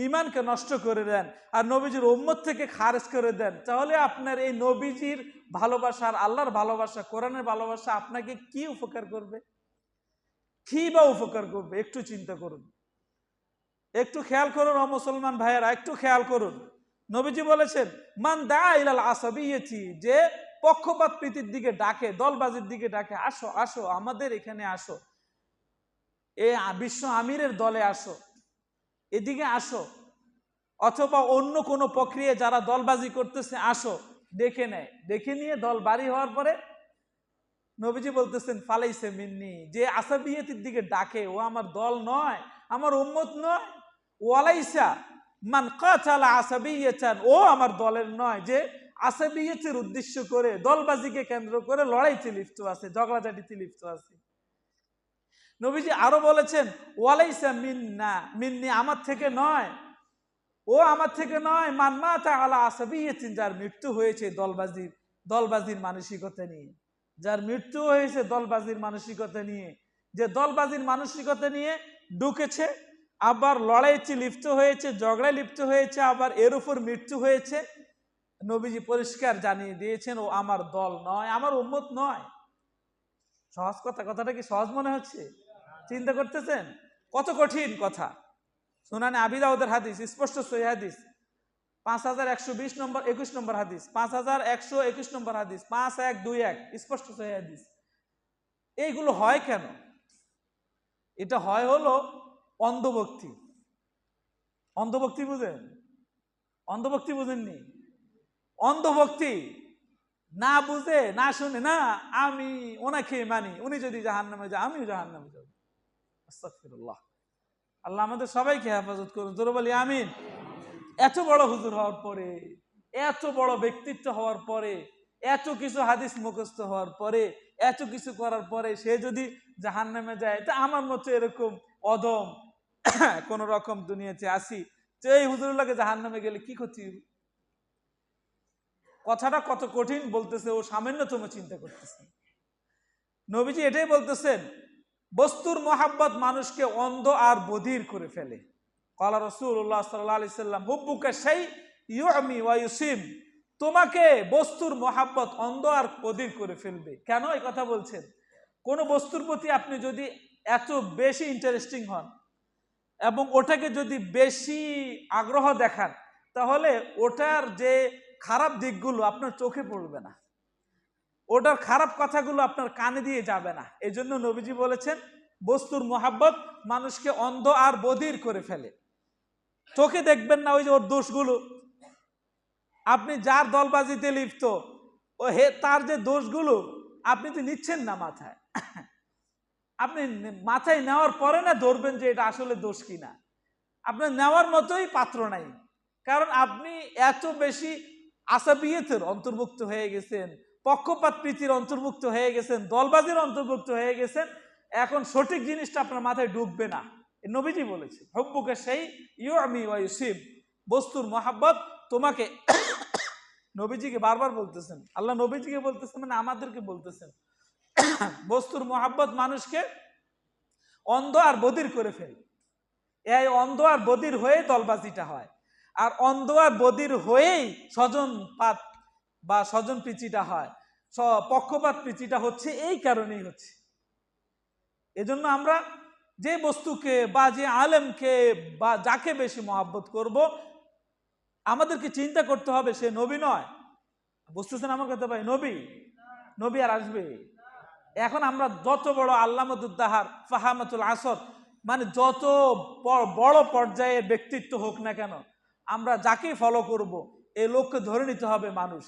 ইমানকে নষ্ট করে দেন আর নবীজির উম্মত থেকে খারেজ করে দেন, তাহলে আপনার এই নবীজির ভালোবাসা আর আল্লাহর ভালোবাসা, কোরআনের ভালোবাসা আপনাকে কি উপকার করবে, কি বা উপকার করবে? একটু চিন্তা করুন, একটু খেয়াল করুন ও মুসলমান ভাইয়েরা, একটু খেয়াল করুন। নবীজি বলেছেন মান দা ইলাল আসাবিয়্যতি, যে পক্ষপাত প্রীতির দিকে ডাকে, দলবাজির দিকে ডাকে, আসো আসো আমাদের এখানে আসো, এই বিশ্ব আমিরের দলে আসো, এদিকে আসো, অথবা অন্য কোনো প্রক্রিয়া যারা দলবাজি করতেছে আসো, ডেকে নেয়, ডেকে নিয়ে দল বাড়ি হওয়ার পরে নবীজি বলতেছেন ফালাইসে মিন্নি, যে আসাবিয়্যতির দিকে ডাকে ও আমার দল নয়, আমার উম্মত নয়। ওয়ালাইসা মান কাতালা আসাবিয়্যাতান, ও আমার দলের নয়, যে আসাবিয়্যতের উদ্দেশ্য করে, দলবাজিকে কেন্দ্র করে লড়াইতে লিপ্ত আছে, ঝগড়াঝাটিতে লিপ্ত আছে। নবীজি আরো বলেছেন ওয়ালাইসা মিন্না মিন্নি, আমার থেকে নয়, ও আমার থেকে নয়। মান মাতা আলা আসাবিয়্যাতিন, যার মৃত্যু হয়েছে দলবাজির মানসিকতা নিয়ে, যার মৃত্যু হয়েছে দলবাজির মানসিকতা নিয়ে, যে দলবাজির মানসিকতা নিয়ে ঢুকেছে, আবার লড়াইতে লিপ্ত হয়েছে, ঝগড়ায় লিপ্ত হয়েছে, আবার এর উপর মৃত্যু হয়েছে, নবীজি পরিষ্কার জানিয়ে দিয়েছেন ও আমার দল নয়, আমার উম্মত নয়। সহজ কথা, কথাটা কি সহজ মনে হচ্ছে? চিন্তা করতেছেন কত কঠিন কথা। সুনানে আবি দাউদের হাদিস, স্পষ্ট সহিহ হাদিস, 5120 নম্বর 21 নম্বর হাদিস, 5121 নম্বর হাদিস, 5121 স্পষ্ট সহিহ হাদিস। এইগুলো হয় কেন? এটা হয় হলো অন্ধভক্তি। অন্ধভক্তি বুঝেন? অন্ধভক্তি বুঝেননি? অন্ধভক্তি, না বুঝে না শুনে, না আমি ওনাকে মানি, উনি যদি জাহান্নামে যায় আমিও জাহান্নামে যাব। আস্তাগফিরুল্লাহ। আল্লাহ আমাদের সবাইকে হেফাজত করুন, জোরে বলি আমিন। এত বড় হুজুর হওয়ার পরে, এত বড় ব্যক্তিত্ব হওয়ার পরে, এত কিছু হাদিস মুখস্থ হওয়ার পরে, এত কিছু করার পরে সে যদি জাহান্নামে যায়, তা আমার মতো এরকম অদম কোন রকম দুনিয়াতে আসি, তো এই হুজুরুল্লাহকে জাহান্নামে গেলে কি ক্ষতি? কথাটা কত কঠিন বলতেছে, ও সামান্যতম চিন্তা করতেছে। নবীজি এটাই বলতেছেন, বস্তুর মোহাব্বত মানুষকে অন্ধ আর বধির করে ফেলে। ক্বালা রাসূলুল্লাহ সাল্লাল্লাহু আলাইহি সাল্লাম হুব্বুকা শাই ইউমি ওয়া ইউসিম, তোমাকে বস্তুর মোহাব্বত অন্ধ আর বধির করে ফেলবে। কেন এই কথা বলছেন? কোন বস্তুর প্রতি আপনি যদি এত বেশি ইন্টারেস্টিং হন এবং ওটাকে যদি বেশি আগ্রহ দেখান, তাহলে ওটার যে খারাপ দিকগুলো আপনার চোখে পড়বে না, ওটার খারাপ কথাগুলো আপনার কানে দিয়ে যাবে না। এই জন্য নবীজি বলেছেন বস্তুর মোহাব্বত মানুষকে অন্ধ আর বধির করে ফেলে। চোখে দেখবেন না ওই যে ওর দোষগুলো। আপনি যার দলবাজিতে লিপ্ত, ও তার যে দোষগুলো আপনি তো নিচ্ছেন না মাথায়। আপনি মাথায় নেওয়ার পরে না ধরবেন যে এটা আসলে দোষ কিনা। আপনার নেওয়ার মতোই পাত্র নাই, কারণ আপনি এত বেশি আসাবিয়তের অন্তর্ভুক্ত হয়ে গেছেন, পক্ষপাত প্রীতির অন্তর্ভুক্ত হয়ে গেছেন, দলবাজির অন্তর্ভুক্ত হয়ে গেছেন। এখন সঠিক জিনিসটা আপনার মাথায় ঢুকবে না। নবীজি বলেছে, হব্বুকে সেই ইউআমি ওয়া ইউসিব, বস্তুর মহাব্বত তোমাকে, নবীজিকে বারবার বলতেছেন, আল্লাহ নবীজিকে বলতেছেন মানে আমাদেরকে বলতেছেন, বস্তুর মহাব্বত মানুষকে অন্ধ আর বধির করে ফেলে। এই অন্ধ আর বধির হয়ে দলবাজিটা হয়, আর অন্ধ আর বধির হয়েই স্বজনপাত বা স্বজন প্রীতিটা হয়, পক্ষপাত প্রীতিটা হচ্ছে এই কারণেই হচ্ছে। এজন্য আমরা যে বস্তুকে বা যে আলেমকে বা যাকে বেশি মহাব্বত করব, আমাদেরকে চিন্তা করতে হবে সে নবী নয়। বুঝতেছেন আমার কথা ভাই? নবী আর আসবে। এখন আমরা যত বড় আল্লামাতুদ্দাহার, ফাহামাতুল আসর, মানে যত বড় পর্যায়ের ব্যক্তিত্ব হোক না কেন, আমরা যাকেই ফলো করব এই লোককে ধরে নিতে হবে মানুষ।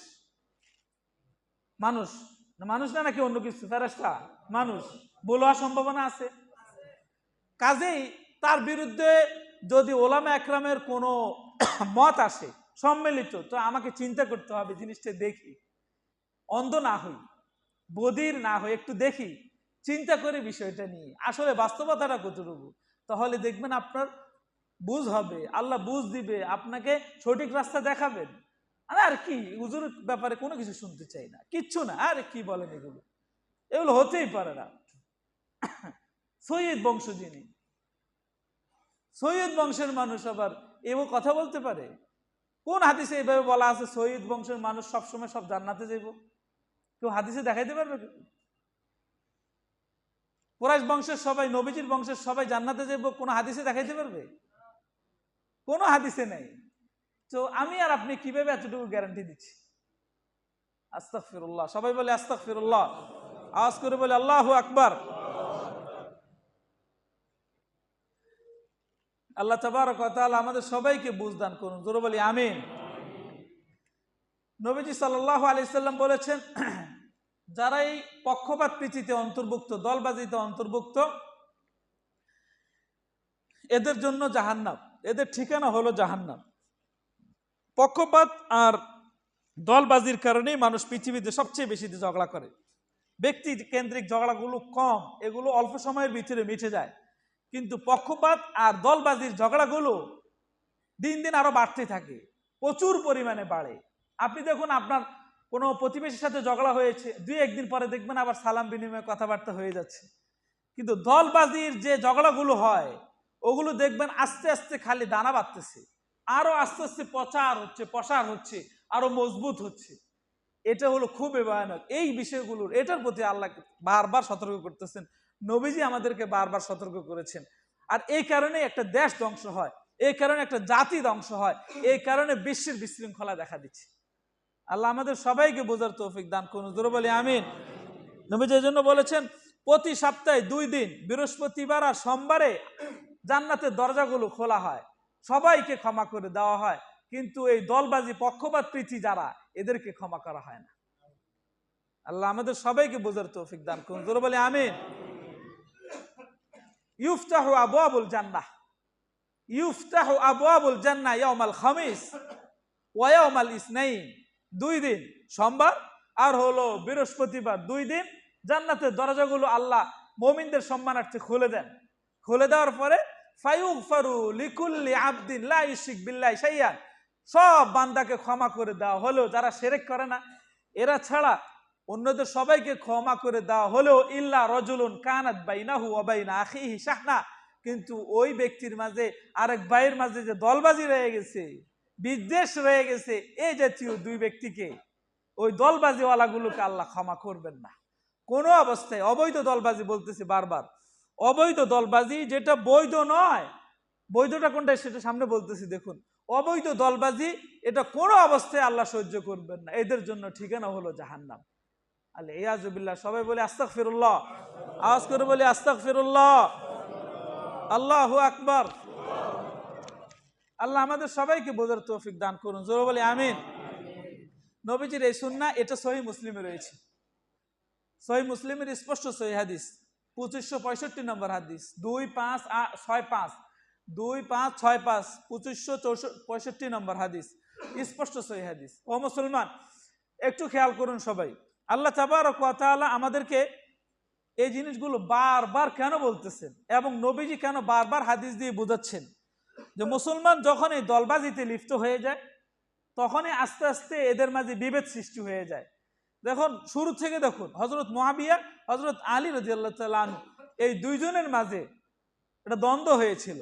মানুষ মানুষ না নাকি অন্য কিছু? ফেরেশতা? মানুষ। ভুল হওয়ার সম্ভাবনা আছে। কাজেই তার বিরুদ্ধে যদি ওলামা একরামের কোনো মত আসে সম্মিলিত, তো আমাকে চিন্তা করতে হবে জিনিসটা দেখি, অন্ধ না হই, বধির না হই, একটু দেখি, চিন্তা করি বিষয়টা নিয়ে আসলে বাস্তবতাটা কতটুকু। তাহলে দেখবেন আপনার বুঝ হবে, আল্লাহ বুঝ দিবে, আপনাকে সঠিক রাস্তা দেখাবেন। আর কি হুজুর ব্যাপারে কোনো কিছু শুনতে চাই না, কিচ্ছু না, আরে কি বলেন এগুলো, এগুলো হতেই পারে না। সৈয়দ বংশ, যিনি সৈয়দ বংশের মানুষ আবার এও কথা বলতে পারে? কোন হাদিসে এইভাবে বলা আছে সৈয়দ বংশের মানুষ সবসময় সব জান্নাতে যাইব? কেউ হাদিসে দেখাইতে পারবে? কুরাইশ বংশের সবাই, নবীজির বংশের সবাই জান্নাতে যাইব কোন হাদিসে দেখাইতে পারবে? কোনো হাদিসে নেই। তো আমি আর আপনি কিভাবে এতটুকু গ্যারান্টি দিচ্ছি? আস্তাগফিরুল্লাহ, সবাই বলে আস্তাগফিরুল্লাহ, আওয়াজ করে বলে আল্লাহু আকবার। আল্লাহ তাবারক ওয়া তাআলা আমাদের সবাইকে বুঝদান করুন, জোরে বলি আমিন। নবীজি সাল্লাল্লাহু আলাইহি সাল্লাম বলেছেন, যারা এই পক্ষপাত প্রীতিতে অন্তর্ভুক্ত, দলবাজিতে অন্তর্ভুক্ত, এদের জন্য জাহান্নাম, এদের ঠিকানা হলো জাহান্নাম। পক্ষপাত আর দলবাজির কারণেই মানুষ পৃথিবীতে সবচেয়ে বেশি ঝগড়া করে। ব্যক্তি কেন্দ্রিক ঝগড়াগুলো কম, এগুলো অল্প সময়ের ভিতরে মিটে যায়, কিন্তু পক্ষপাত আর দলবাজির ঝগড়াগুলো দিন দিন আরো বাড়তে থাকে, প্রচুর পরিমাণে বাড়ে। আপনি দেখুন, আপনার কোনো প্রতিবেশীর সাথে ঝগড়া হয়েছে, দুই একদিন পরে দেখবেন আবার সালাম বিনিময়ে কথাবার্তা হয়ে যাচ্ছে। কিন্তু দলবাজির যে ঝগড়াগুলো হয়, ওগুলো দেখবেন আস্তে আস্তে খালি দানা বাঁধতেছে, আরো আস্তে আস্তে প্রসার হচ্ছে, আরো মজবুত হচ্ছে। এটা হলো খুবই ভয়ানক। এই বিষয়গুলোর, এটার প্রতি আল্লাহ বারবার সতর্ক করতেছেন, নবীজি আমাদেরকে বারবার সতর্ক করেছেন। আর এই কারণে একটা দেশ ধ্বংস হয়, এই কারণে একটা জাতি ধ্বংস হয়, এই কারণে বিশ্বের বিশৃঙ্খলা দেখা দিচ্ছে। আল্লাহ আমাদের সবাইকে বোঝার তৌফিক দান করুন, জোরে বলি আমিন। নবীজি এই জন্য বলেছেন, প্রতি সপ্তাহে 2 দিন, বৃহস্পতিবার আর সোমবারে জান্নাতের দরজাগুলো খোলা হয়, সবাইকে ক্ষমা করে দেওয়া হয়, কিন্তু এই দলবাজি, পক্ষপাত প্রীতি যারা, এদেরকে ক্ষমা করা হয় না। আল্লাহ আমাদের সবাইকে বোঝার তৌফিক দান করুন, জোরে বলি আমিন। ইফতাহু আবওয়াবুল জান্নাহ, ইফতাহু আবওয়াবুল জান্নাহ ইয়াউমাল খামিস ওয়া ইয়াউমাল ইসনাইন। 2 দিন, সোমবার আর হলো বৃহস্পতিবার, 2 দিন জান্নাতের দরজাগুলো আল্লাহ মুমিনদের সম্মানার্থে খুলে দেন। খুলে দেওয়ার পরে ফায়ুগফারু লিকুল্লি আবদিন লা ইউশরিক বিল্লাহি শাইআন, সব বান্দাকে ক্ষমা করে দেওয়া হলেও, যারা শিরক করে না এরা ছাড়া অন্যদের সবাইকে ক্ষমা করে দেওয়া হলেও, ইল্লা রাজুলুন কানাত বাইনাহু ওয়া বাইনা আখিহি শাহনা, কিন্তু ওই ব্যক্তির মাঝে আরেক ভাইয়ের মাঝে যে দলবাজি রয়ে গেছে, বিদ্বেষ রয়ে গেছে, এই জাতীয় 2 ব্যক্তিকে, ওই দলবাজিওয়ালাগুলোকে আল্লাহ ক্ষমা করবেন না কোনো অবস্থায়। অবৈধ দলবাজি বলতেছি বারবার, অবৈধ দলবাজি, যেটা বৈধ নয়, বৈধটা কোনটা সেটা সামনে বলতেছি, দেখুন, অবৈধ দলবাজি, এটা কোনো অবস্থায় আল্লাহ সহ্য করবেন না, এদের জন্য ঠিকানা হলো জাহান্নাম। আল্লাহ ইয়াজুবিল্লাহ, সবাই বলে আস্তাগফিরুল্লাহ, আওয়াজ করে বলে আস্তাগফিরুল্লাহ, আল্লাহু আকবার। আল্লাহ আমাদের সবাইকে বোঝার তৌফিক দান করুন, জোরে বলি আমিন। নবীজির এই সুন্নাহ এটা সহিহ মুসলিমে রয়েছে, সহিহ মুসলিমের স্পষ্ট সহিহ হাদিস 2565 নম্বর হাদিস, 2565 2565 নম্বর হাদিস, স্পষ্ট সহিহ হাদিস। ও মুসলমান, একটু খেয়াল করুন সবাই, আল্লাহ তাবারক ওয়া তাআলা আমাদেরকে এই জিনিসগুলো বারবার কেন বলতেছেন এবং নবীজি কেন বারবার হাদিস দিয়ে বোঝাচ্ছেন যে মুসলমান যখন এই দলবাজিতে লিপ্ত হয়ে যায় তখনই আস্তে আস্তে এদের মাঝে বিভেদ সৃষ্টি হয়ে যায়। দেখুন শুরু থেকে দেখুন, হযরত মুআবিয়া, হযরত আলী রাদিয়াল্লাহু তাআলা আনহু, এই দুইজনের মাঝে একটা দ্বন্দ্ব হয়েছিল।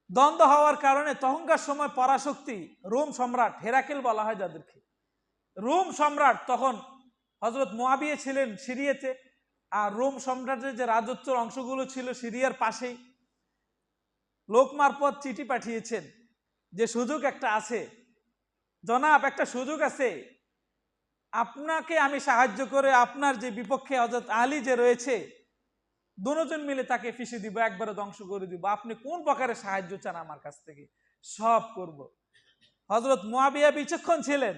দ্বন্দ্ব হওয়ার কারণে তখনকার সময় পরাশক্তি রোম সম্রাট হেরাকেল বলা হয় যাদেরকে, রোম সম্রাট তখন হযরত মুআবিয়া ছিলেন সিরিয়াতে, আর রোম সম্রাটের যে রাজত্বের অংশগুলো ছিল সিরিয়ার পাশেই, লোক মারফত চিঠি পাঠিয়েছেন যে সুযোগ একটা আছে জনাব, একটা সুযোগ আছে, আপনাকে আমি সাহায্য করে আপনার যে বিপক্ষে হযরত আলী যে রয়েছে দুজন মিলে তাকে ফিসে দিব, একবারে ধ্বংস করে দিব, আপনি কোন প্রকারে সাহায্য চান আমার কাছ থেকে, সব করব। হযরত মুআবিয়া বিচক্ষণ ছিলেন,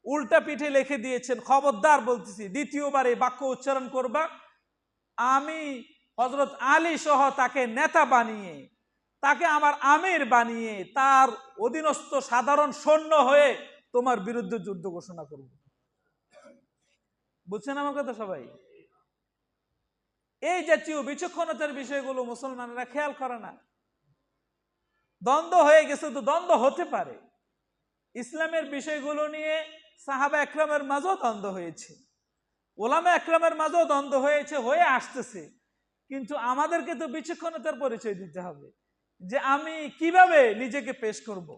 উল্টা পিঠে লিখে দিয়েছেন, খবরদার বলতেছি দ্বিতীয়বার এই বাক্য উচ্চারণ করবা, আমি হযরত আলী সহ তাকে নেতা বানিয়ে, তাকে আমার আমির বানিয়ে, তার অধীনস্থ সাধারণ সৈন্য হয়ে তোমার বিরুদ্ধে যুদ্ধ ঘোষণা করব। বুঝছেন আমার কথা সবাই? এই জাতীয় বিচক্ষণতার বিষয়গুলো মুসলমানরা খেয়াল করে না। দ্বন্দ্ব হয়ে গেছে তো দ্বন্দ্ব হতে পারে, ইসলামের বিষয়গুলো নিয়ে সাহাবা একরামের মাঝেও দ্বন্দ্ব হয়েছে, ওলামা একরামের মাঝেও দ্বন্দ্ব হয়েছে, হয়ে আসতেছে, কিন্তু আমাদেরকে তো বিচক্ষণতার পরিচয় দিতে হবে যে আমি কিভাবে নিজেকে পেশ করব,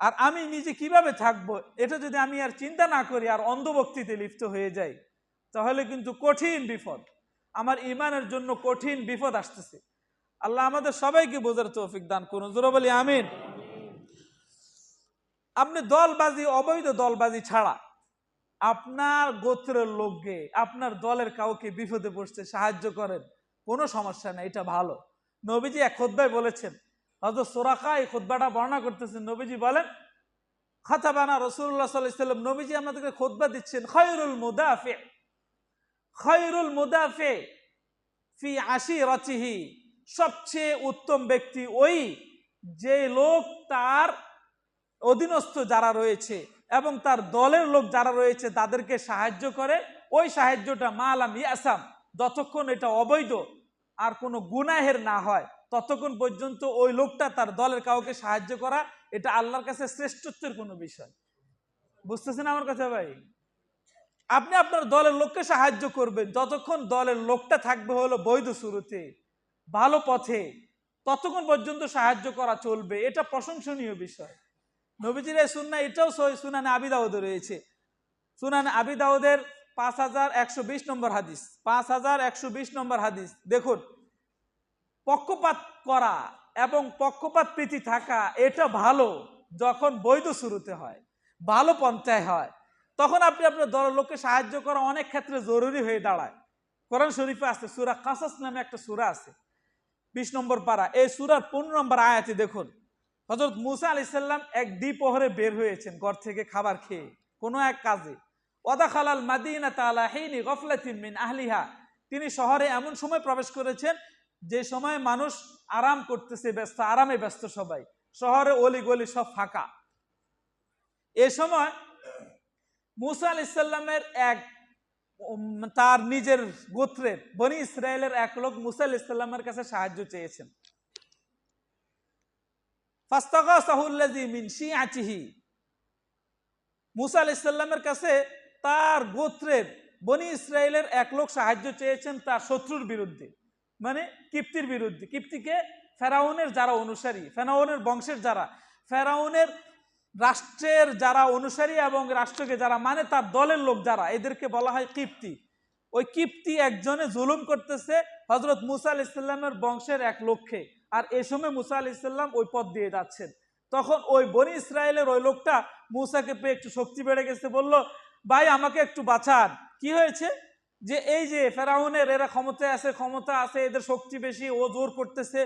আর আমি নিজে কিভাবে থাকবো। এটা যদি আমি আর চিন্তা না করি আর অন্ধভক্তিতে লিপ্ত হয়ে যাই তাহলে কিন্তু কঠিন বিপদ, আমার ইমানের জন্য কঠিন বিপদ আসতেছে। আল্লাহ আমাদের সবাইকে বোঝার তৌফিক দান করুন, জোরে বলি আমিন। আপনি দলবাজি, অবৈধ দলবাজি ছাড়া আপনার গোত্রের লোককে, আপনার দলের কাউকে বিপদে পড়ছে সাহায্য করেন, কোনো সমস্যা নেই, এটা ভালো। নবীজি এক খুতবায় বলেছেন, হযরত সুরাকা এই খুতবাটা বর্ণনা করতেছেন, নবীজি বলেন খাতাবানা রাসূলুল্লাহ সাল্লাল্লাহু আলাইহি ওয়াসাল্লাম, নবীজি আমাদেরকে খুতবা দিচ্ছেন, খায়রুল মুদাফি ফি আশিরাতিহি, সবচেয়ে উত্তম ব্যক্তি ওই যে লোক তার অধীনস্থ যারা রয়েছে এবং তার দলের লোক যারা রয়েছে তাদেরকে সাহায্য করে, ওই সাহায্যটা মালাম ইয়াসাম, যতক্ষণ এটা অবৈধ আর কোনো গুনাহের না হয় ততক্ষণ পর্যন্ত ওই লোকটা তার দলের কাউকে সাহায্য করা এটা আল্লাহর কাছে শ্রেষ্ঠত্বের কোনো বিষয়। বুঝতেছেন আমার কথা ভাই? আপনি আপনার দলের লোককে সাহায্য করবেন যতক্ষণ দলের লোকটা থাকবে হলো বৈধ শুরুতে, ভালো পথে, ততক্ষণ পর্যন্ত সাহায্য করা চলবে, এটা প্রশংসনীয় বিষয়। নবীজির এই সুন্নাহ এটাও সুনানে আবি দাউদে রয়েছে, সুনানে আবি দাউদের 5120 নম্বর হাদিস, 5120 নম্বর হাদিস। দেখুন, পক্ষপাত করা এবং পক্ষপাত প্রীতি থাকা এটা ভালো যখন বৈধ শুরুতে হয়, ভালো পন্থায় হয়, তখন আপনি আপনার দলের লোককে সাহায্য করা অনেক ক্ষেত্রে জরুরি হয়ে দাঁড়ায়। কোরআন শরীফে আছে, সূরা কাসাস নামে একটা সূরা আছে, 20 নম্বর পারা, এই সূরার 15 নম্বর আয়াতে দেখুন, হযরত মূসা আলাইহিস সালাম এক দ্বিপ্রহরে বের হয়েছেন ঘর থেকে খাবার খেয়ে কোনো এক কাজে, ওয়াদাখালাল মাদিনাতা আলা হিনি গফলাতিন মিন আহলিহা, তিনি শহরে এমন সময় প্রবেশ করেছেন যে সময় মানুষ আরাম করতেছে, ব্যস্ত, আরামে ব্যস্ত সবাই, শহরে অলি গলি সব ফাঁকা। এ সময় মূসা আলাইহিস সালামের তার নিজের গোত্রের বনি ইসরায়েলের এক লোক মূসা আলাইহিস সালামের কাছে সাহায্য চেয়েছেন। ফাস্তাগাসাহুল্লাযী মিন শিআতিহি, মূসা আলাইহিস সালামের কাছে তার গোত্রের বনি ইসরায়েলের এক লোক সাহায্য চেয়েছেন তার শত্রুর বিরুদ্ধে, মানে কিপ্তির বিরুদ্ধে। কিপ্তিকে ফেরাউনের যারা অনুসারী, ফেরাউনের বংশের যারা, ফেরাউনের রাষ্ট্রের যারা অনুসারী এবং রাষ্ট্রকে যারা মানে তার দলের লোক যারা, এদেরকে বলা হয় কিপ্তি। ওই কিপ্তি একজনে জুলুম করতেছে হযরত মূসা আলাইহিস সালামের বংশের এক লোককে, আর এই সময় মূসা আলাইহিস সালাম ওই পথ দিয়ে যাচ্ছেন। তখন ওই বনি ইসরায়েলের ওই লোকটা মূসাকে পেয়ে একটু শক্তি বেড়ে গেছে, বলল, ভাই আমাকে একটু বাঁচান। কি হয়েছে? যে এই যে ফেরাউনের এরা ক্ষমতা আছে, এদের শক্তি বেশি, ও জোর করতেছে,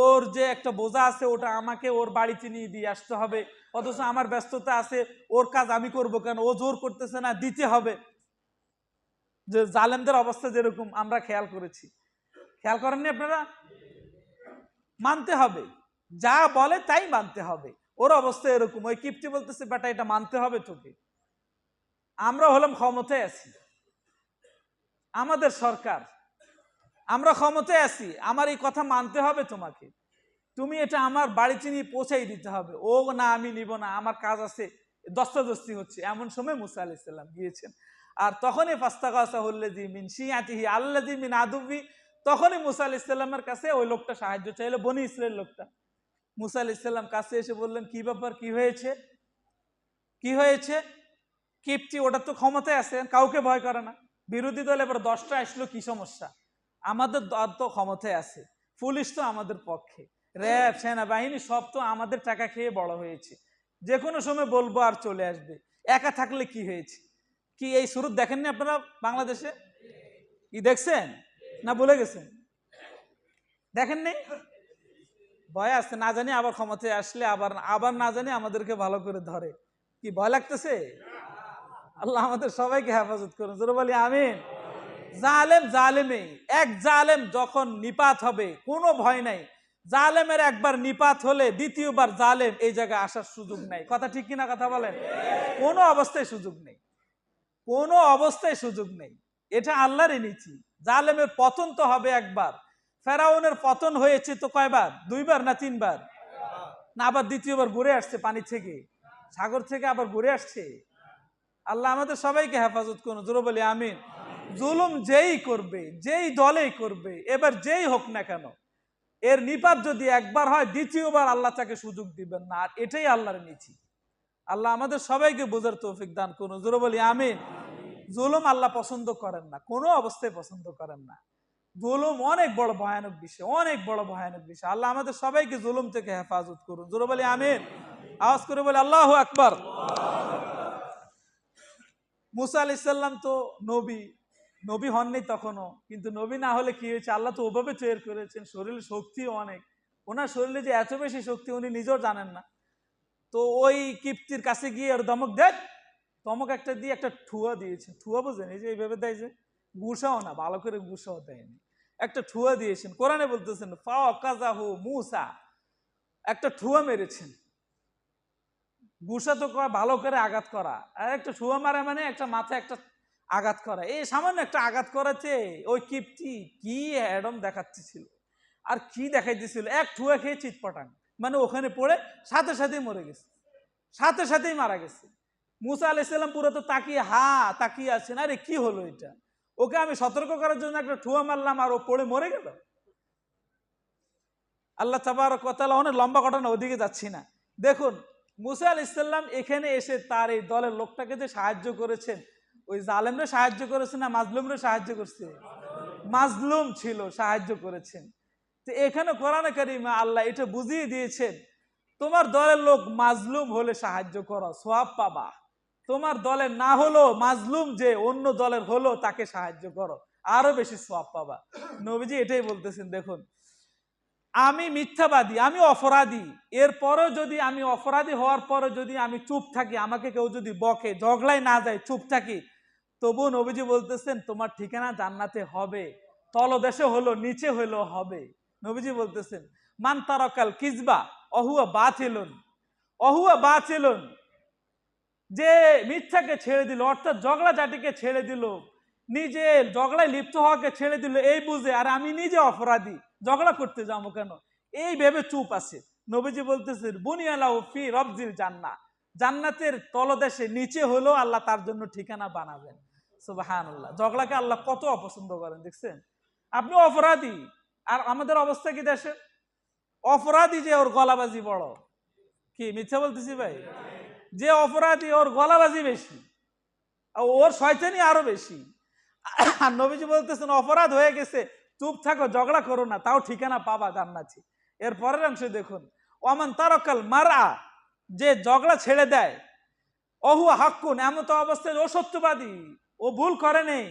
ওর যে একটা বোঝা আছে ওটা আমাকে ওর বাড়িতে নিয়ে দিয়ে আসতে হবে, অথচ আমার ব্যস্ততা আছে, ওর কাজ আমি করব কেন, ও জোর করতেছে না, দিতে হবে। যে জালেমদের অবস্থা যেরকম আমরা খেয়াল করেছি, খেয়াল করেননি আপনারা? মানতে হবে, যা বলে তাই মানতে হবে। ওর অবস্থা এরকম, ওই কিপ্তি বলতেছে বেটা এটা মানতে হবে তোকে। আমরা হলাম ক্ষমতায় আছি, আমাদের সরকার, আমরা ক্ষমতায় আছি, আমার এই কথা মানতে হবে তোমাকে, তুমি এটা আমার বাড়িতে নিয়ে পৌঁছাই দিতে হবে। ও না আমি নিব না, আমার কাজ আছে, দস্তাদস্তি হচ্ছে। এমন সময় মুসা আলাইহিস সালাম গিয়েছেন, আর তখনই ফাস্তাগাসাহুল্লাযী মিন শিয়াতিহি আল্লাযী মিন আদুবি, তখনই মুসা আলাইহিস সালামের কাছে ওই লোকটা সাহায্য চাইলো, বনি ইসরাইল লোকটা। মুসা আলাইহিস সালাম কাছে এসে বললেন কি ব্যাপার, কি হয়েছে, কি হয়েছে? কিপ্তি ওটা তো ক্ষমতায় আছে, কাউকে ভয় করে না, বিরোধী দল এবার 10টা আসলো, কি সমস্যা? আমাদের দল তো ক্ষমতায় আছে, পুলিশ তো আমাদের পক্ষে, র্যাব সেনাবাহিনী সব তো আমাদের টাকা খেয়ে বড় হয়েছে, যে কোনো সময় বলবো আর চলে আসবে, একা থাকলে কি হয়েছে? কি এই সুরত দেখেননি আপনারা বাংলাদেশে? কি দেখছেন না ভুলে গেছেন? দেখেননি? ভয় আসছে, না জানি আবার ক্ষমতায় আসলে আবার আবার না জানি আমাদেরকে ভালো করে ধরে, কি ভয় লাগতেছে? আল্লাহ আমাদের সবাইকে হেফাজত করুন, জোরে বলি আমিন। জালেম জালেমে, এক জালেম যখন নিপাত হবে কোনো ভয় নাই, জালেমের একবার নিপাত হলে দ্বিতীয়বার জালেম এই জায়গায় আসার সুযোগ নাই। কথা ঠিক কিনা কথা বলেন? কোনো অবস্থায় সুযোগ নেই, কোনো অবস্থায় সুযোগ নেই, এটা আল্লাহরই নীতি। জালেমের পতন তো হবে একবার, ফেরাউনের পতন হয়েছে তো কয়বার? 2বার না 3বার? না আবার দ্বিতীয়বার ঘুরে আসছে, পানি থেকে সাগর থেকে আবার ঘুরে আসছে। আল্লাহ আমাদের সবাইকে হেফাজত করুন, জোরে বলি আমিন। জুলুম যেই করবে, যেই দলেই করবে, এবার যেই হোক না কেন, এর নিপাত যদি একবার হয় দ্বিতীয়বার আল্লাহ তাকে সুযোগ দিবেন না, আর এটাই আল্লাহর নীতি। আল্লাহ আমাদের সবাইকে বোঝার তৌফিক দান করুন, জোরে বলি আমিন। জুলুম আল্লাহ পছন্দ করেন না, কোনো অবস্থায় পছন্দ করেন না। জুলুম অনেক বড় ভয়ানক বিষয়, অনেক বড় ভয়ানক বিষয়। আল্লাহ আমাদের সবাইকে জুলুম থেকে হেফাজত করুন, জোরে বলি আমিন। আওয়াজ করে বলি আল্লাহু আকবার। মুসা আলাইহিস সালাম তো নবী, নবী হননি তখনও, কিন্তু নবী না হলে কি হয়েছে, আল্লাহ তো ওভাবে তৈরি করেছেন, শরীরে শক্তিও অনেক, ওনার শরীরে যে এত বেশি শক্তি উনি নিজেও জানেন না। তো ওই কিপ্তির কাছে গিয়ে আর ধমক দেন, ধমক একটা দিয়ে একটা ঠুয়া দিয়েছেন, ঠুয়া বুঝেন, এই যে এইভাবে দেয় যে, গুসাও না, ভালো করে গুসাও দেয়নি, একটা ঠুয়া দিয়েছেন। কোরআনে বলতেছেন ফাওয়াকাযাহু মূসা, একটা ঠুয়া মেরেছেন। গুসা তো ভালো করে আঘাত করা, আর একটা ঠুয়া মারা মানে একটা মাথায় একটা আঘাত করা, এই সামান্য একটা আঘাত করাতে ওই কিপ্তি কি অ্যাডম দেখাচ্ছিল, আর কি দেখাইতেছিল, এক ঠুয়া খেয়ে চিৎপটাং, মানে ওখানে পড়ে সাথে সাথেই মরে গেছে, সাথে সাথেই মারা গেছে। মুসা আলাইহিস সালাম পুরো তো তাকিয়ে আছেন, আরে কি হলো এটা, ওকে আমি সতর্ক করার জন্য একটা ঠুয়া মারলাম আর ও পড়ে মরে গেল। আল্লাহ তাবারক ওয়া তাআলা, অনেক লম্বা ঘটনা, ওদিকে যাচ্ছি না। দেখুন মুসা আলাইহিস সালাম এখানে এসে তার এই দলের লোকটাকে যে সাহায্য করেছেন, ওই জালেমরে সাহায্য করেছেন না মাজলুমরে সাহায্য করছে? মাজলুম ছিল, সাহায্য করেছেন। তো এখানে কোরআনে কারিমে আল্লাহ এটা বুঝিয়ে দিয়েছেন, তোমার দলের লোক মাজলুম হলে সাহায্য করো, সওয়াব পাবা। তোমার দলের না হলো, মাজলুম যে অন্য দলের হলো, তাকে সাহায্য করো, আরো বেশি সওয়াব পাবা। নবীজি এটাই বলতেছেন। দেখুন আমি মিথ্যাবাদী, আমি অপরাধী, এরপরও যদি আমি অপরাধী হওয়ার পরে যদি আমি চুপ থাকি, আমাকে কেউ যদি বকে, ঝগড়ায় না যায়, চুপ থাকি, তবু নবীজি বলতেছেন তোমার ঠিকানা জান্নাতে হবে, তলদেশে হলো নিচে হলো হবে। নবীজি বলতেছেন মান তারাকাল কিজবা অহুয়া বাতিলুন, অহুয়া বাতিলুন, যে মিথ্যাকে ছেড়ে দিল, অর্থাৎ ঝগড়া জাতিকে ছেড়ে দিল, নিজে ঝগড়ায় লিপ্ত হওয়াকে ছেড়ে দিল এই বুঝে, আর আমি নিজে অপরাধী, ঝগড়া করতে যাবো কেন, এই ভেবে চুপ আছে। নবীজি বলতেছেন বুনিয়ালাহু ফি রবজিল জান্নাহ, জান্নাতের তলদেশে নিচে হলো আল্লাহ তার জন্য ঠিকানা বানাবেন। সুবহানাল্লাহ, ঝগড়াকে আল্লাহ কত অপছন্দ করেন দেখছেন। আপনি অপরাধী, আর আমাদের অবস্থা কি দেশে, অপরাধী যে ওর গলাবাজি বড়, কি মিথ্যা বলতেছি ভাই? যে অপরাধী ওর গলাবাজি বেশি, ওর শয়তানি আরো বেশি। আর নবীজি বলতেছেন অপরাধ হয়ে গেছে, চুপ থাকো, ঝগড়া করো না, তাও ঠিকানা পাবা জান্নাতি। এর পরের অংশে দেখুন ওমান তারাকাল মারআ, যে ঝগড়া ছেড়ে দেয়, অহু হাক্কুন, এমন তো অবস্থায় ও সত্যবাদী, ও ভুল করে নেই,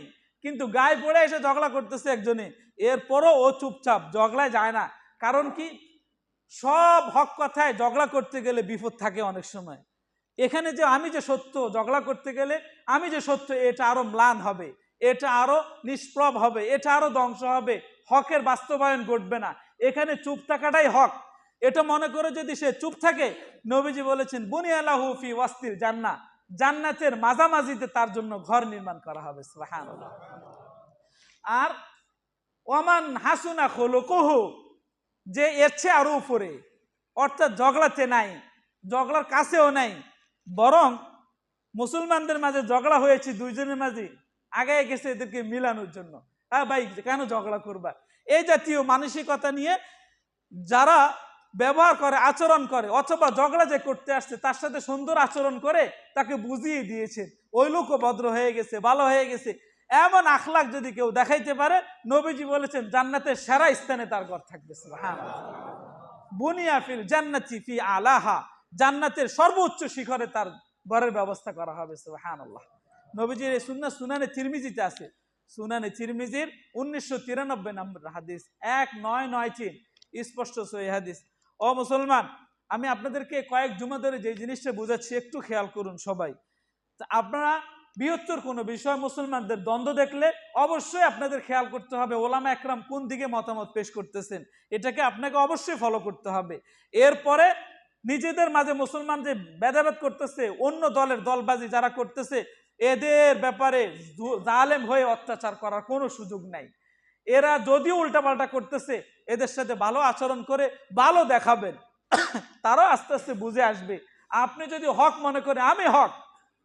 কিন্তু গায়ে পড়ে এসে ঝগড়া করতেছে একজনে, এরপরও ও চুপচাপ, ঝগড়ায় যায় না। কারণ কি, সব হক কথায় ঝগড়া করতে গেলে বিপদ থাকে অনেক সময়। এখানে যে আমি যে সত্য, ঝগড়া করতে গেলে আমি যে সত্য, এটা আরো ম্লান হবে, এটা আরো নিষ্প্রভ হবে, এটা আরো ধ্বংস হবে, হকের বাস্তবায়ন ঘটবে না। এখানে চুপ থাকাটাই হক। এটা মনে করে যদি সে চুপ থাকে, নবীজি বলেছেন বুনিয়ালাহু ফি ওয়াসতিল জান্নাহ, জান্নাতের মাঝামাঝিতে তার জন্য ঘর নির্মাণ করা হবে। সুবহানাল্লাহ। আর ওমান হাসুনা খুলুকুহু, যে এর চেয়ে আরো উপরে, অর্থাৎ ঝগড়াতে নাই, ঝগড়ার কাছেও নাই, বরং মুসলমানদের মাঝে ঝগড়া হয়েছে, দুইজনের মাঝে আগে গেছে এদেরকে মিলানোর জন্য। হ্যাঁ ভাই, কেন ঝগড়া করবা, এই জাতীয় মানসিকতা নিয়ে যারা ব্যবহার করে, আচরণ করে, অথবা ঝগড়া যে করতে আসছে তার সাথে সুন্দর আচরণ করে তাকে বুঝিয়ে দিয়েছে, ওই লোকও ভদ্র হয়ে গেছে, ভালো হয়ে গেছে, এমন আখলাক যদি কেউ দেখাইতে পারে, নবীজি বলেছেন জান্নাতের সেরা স্থানে তার ঘর থাকবে। সুবহানাল্লাহ। বুনিয়া ফিল জান্নাতি ফি আলাহা, জান্নাতের সর্বোচ্চ শিখরে তার ঘরের ব্যবস্থা করা হবে। সুবহানাল্লাহ। নবীজির এই সুন্নাহ সুনানে তিরমিজিতে আছে, সুনানে তিরমিজির 1993 নম্বর হাদিস, 1993, স্পষ্ট সহিহ হাদিস। ও মুসলমান, আমি আপনাদেরকে কয়েক জুমা ধরে যে জিনিসটা বুঝাচ্ছি একটু খেয়াল করুন সবাই। আপনারা বৃহত্তর কোনো বিষয় মুসলমানদের দ্বন্দ্ব দেখলে অবশ্যই আপনাদের খেয়াল করতে হবে ওলামা একরাম কোন দিকে মতামত পেশ করতেছেন, এটাকে আপনাকে অবশ্যই ফলো করতে হবে। এরপরে নিজেদের মাঝে মুসলমান যে ভেদাভেদ করতেছে, অন্য দলের দলবাজি যারা করতেছে, এদের ব্যাপারে জালেম হয়ে অত্যাচার করার কোনো সুযোগ নাই। এরা যদিও উল্টাপাল্টা করতেছে, এদের সাথে ভালো আচরণ করে ভালো দেখাবেন, তারাও আস্তে আস্তে বুঝে আসবে। আপনি যদি হক মনে করে আমি হক,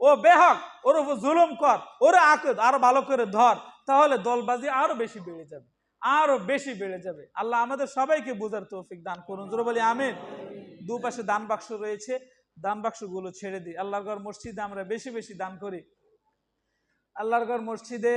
ও বেহক, ওর উপর জুলুম কর, ওরে আরো ভালো করে ধর, তাহলে দলবাজি আরো বেশি বেড়ে যাবে, আরো বেশি বেড়ে যাবে। আল্লাহ আমাদের সবাইকে বুঝার তৌফিক দান করুন, জোরে বলি আমিন। দুপাশে দান বাক্স রয়েছে, দান বাক্সগুলো ছেড়ে দিই। আল্লাহর ঘর মসজিদে আমরা বেশি বেশি দান করি। আল্লাহর ঘর মসজিদে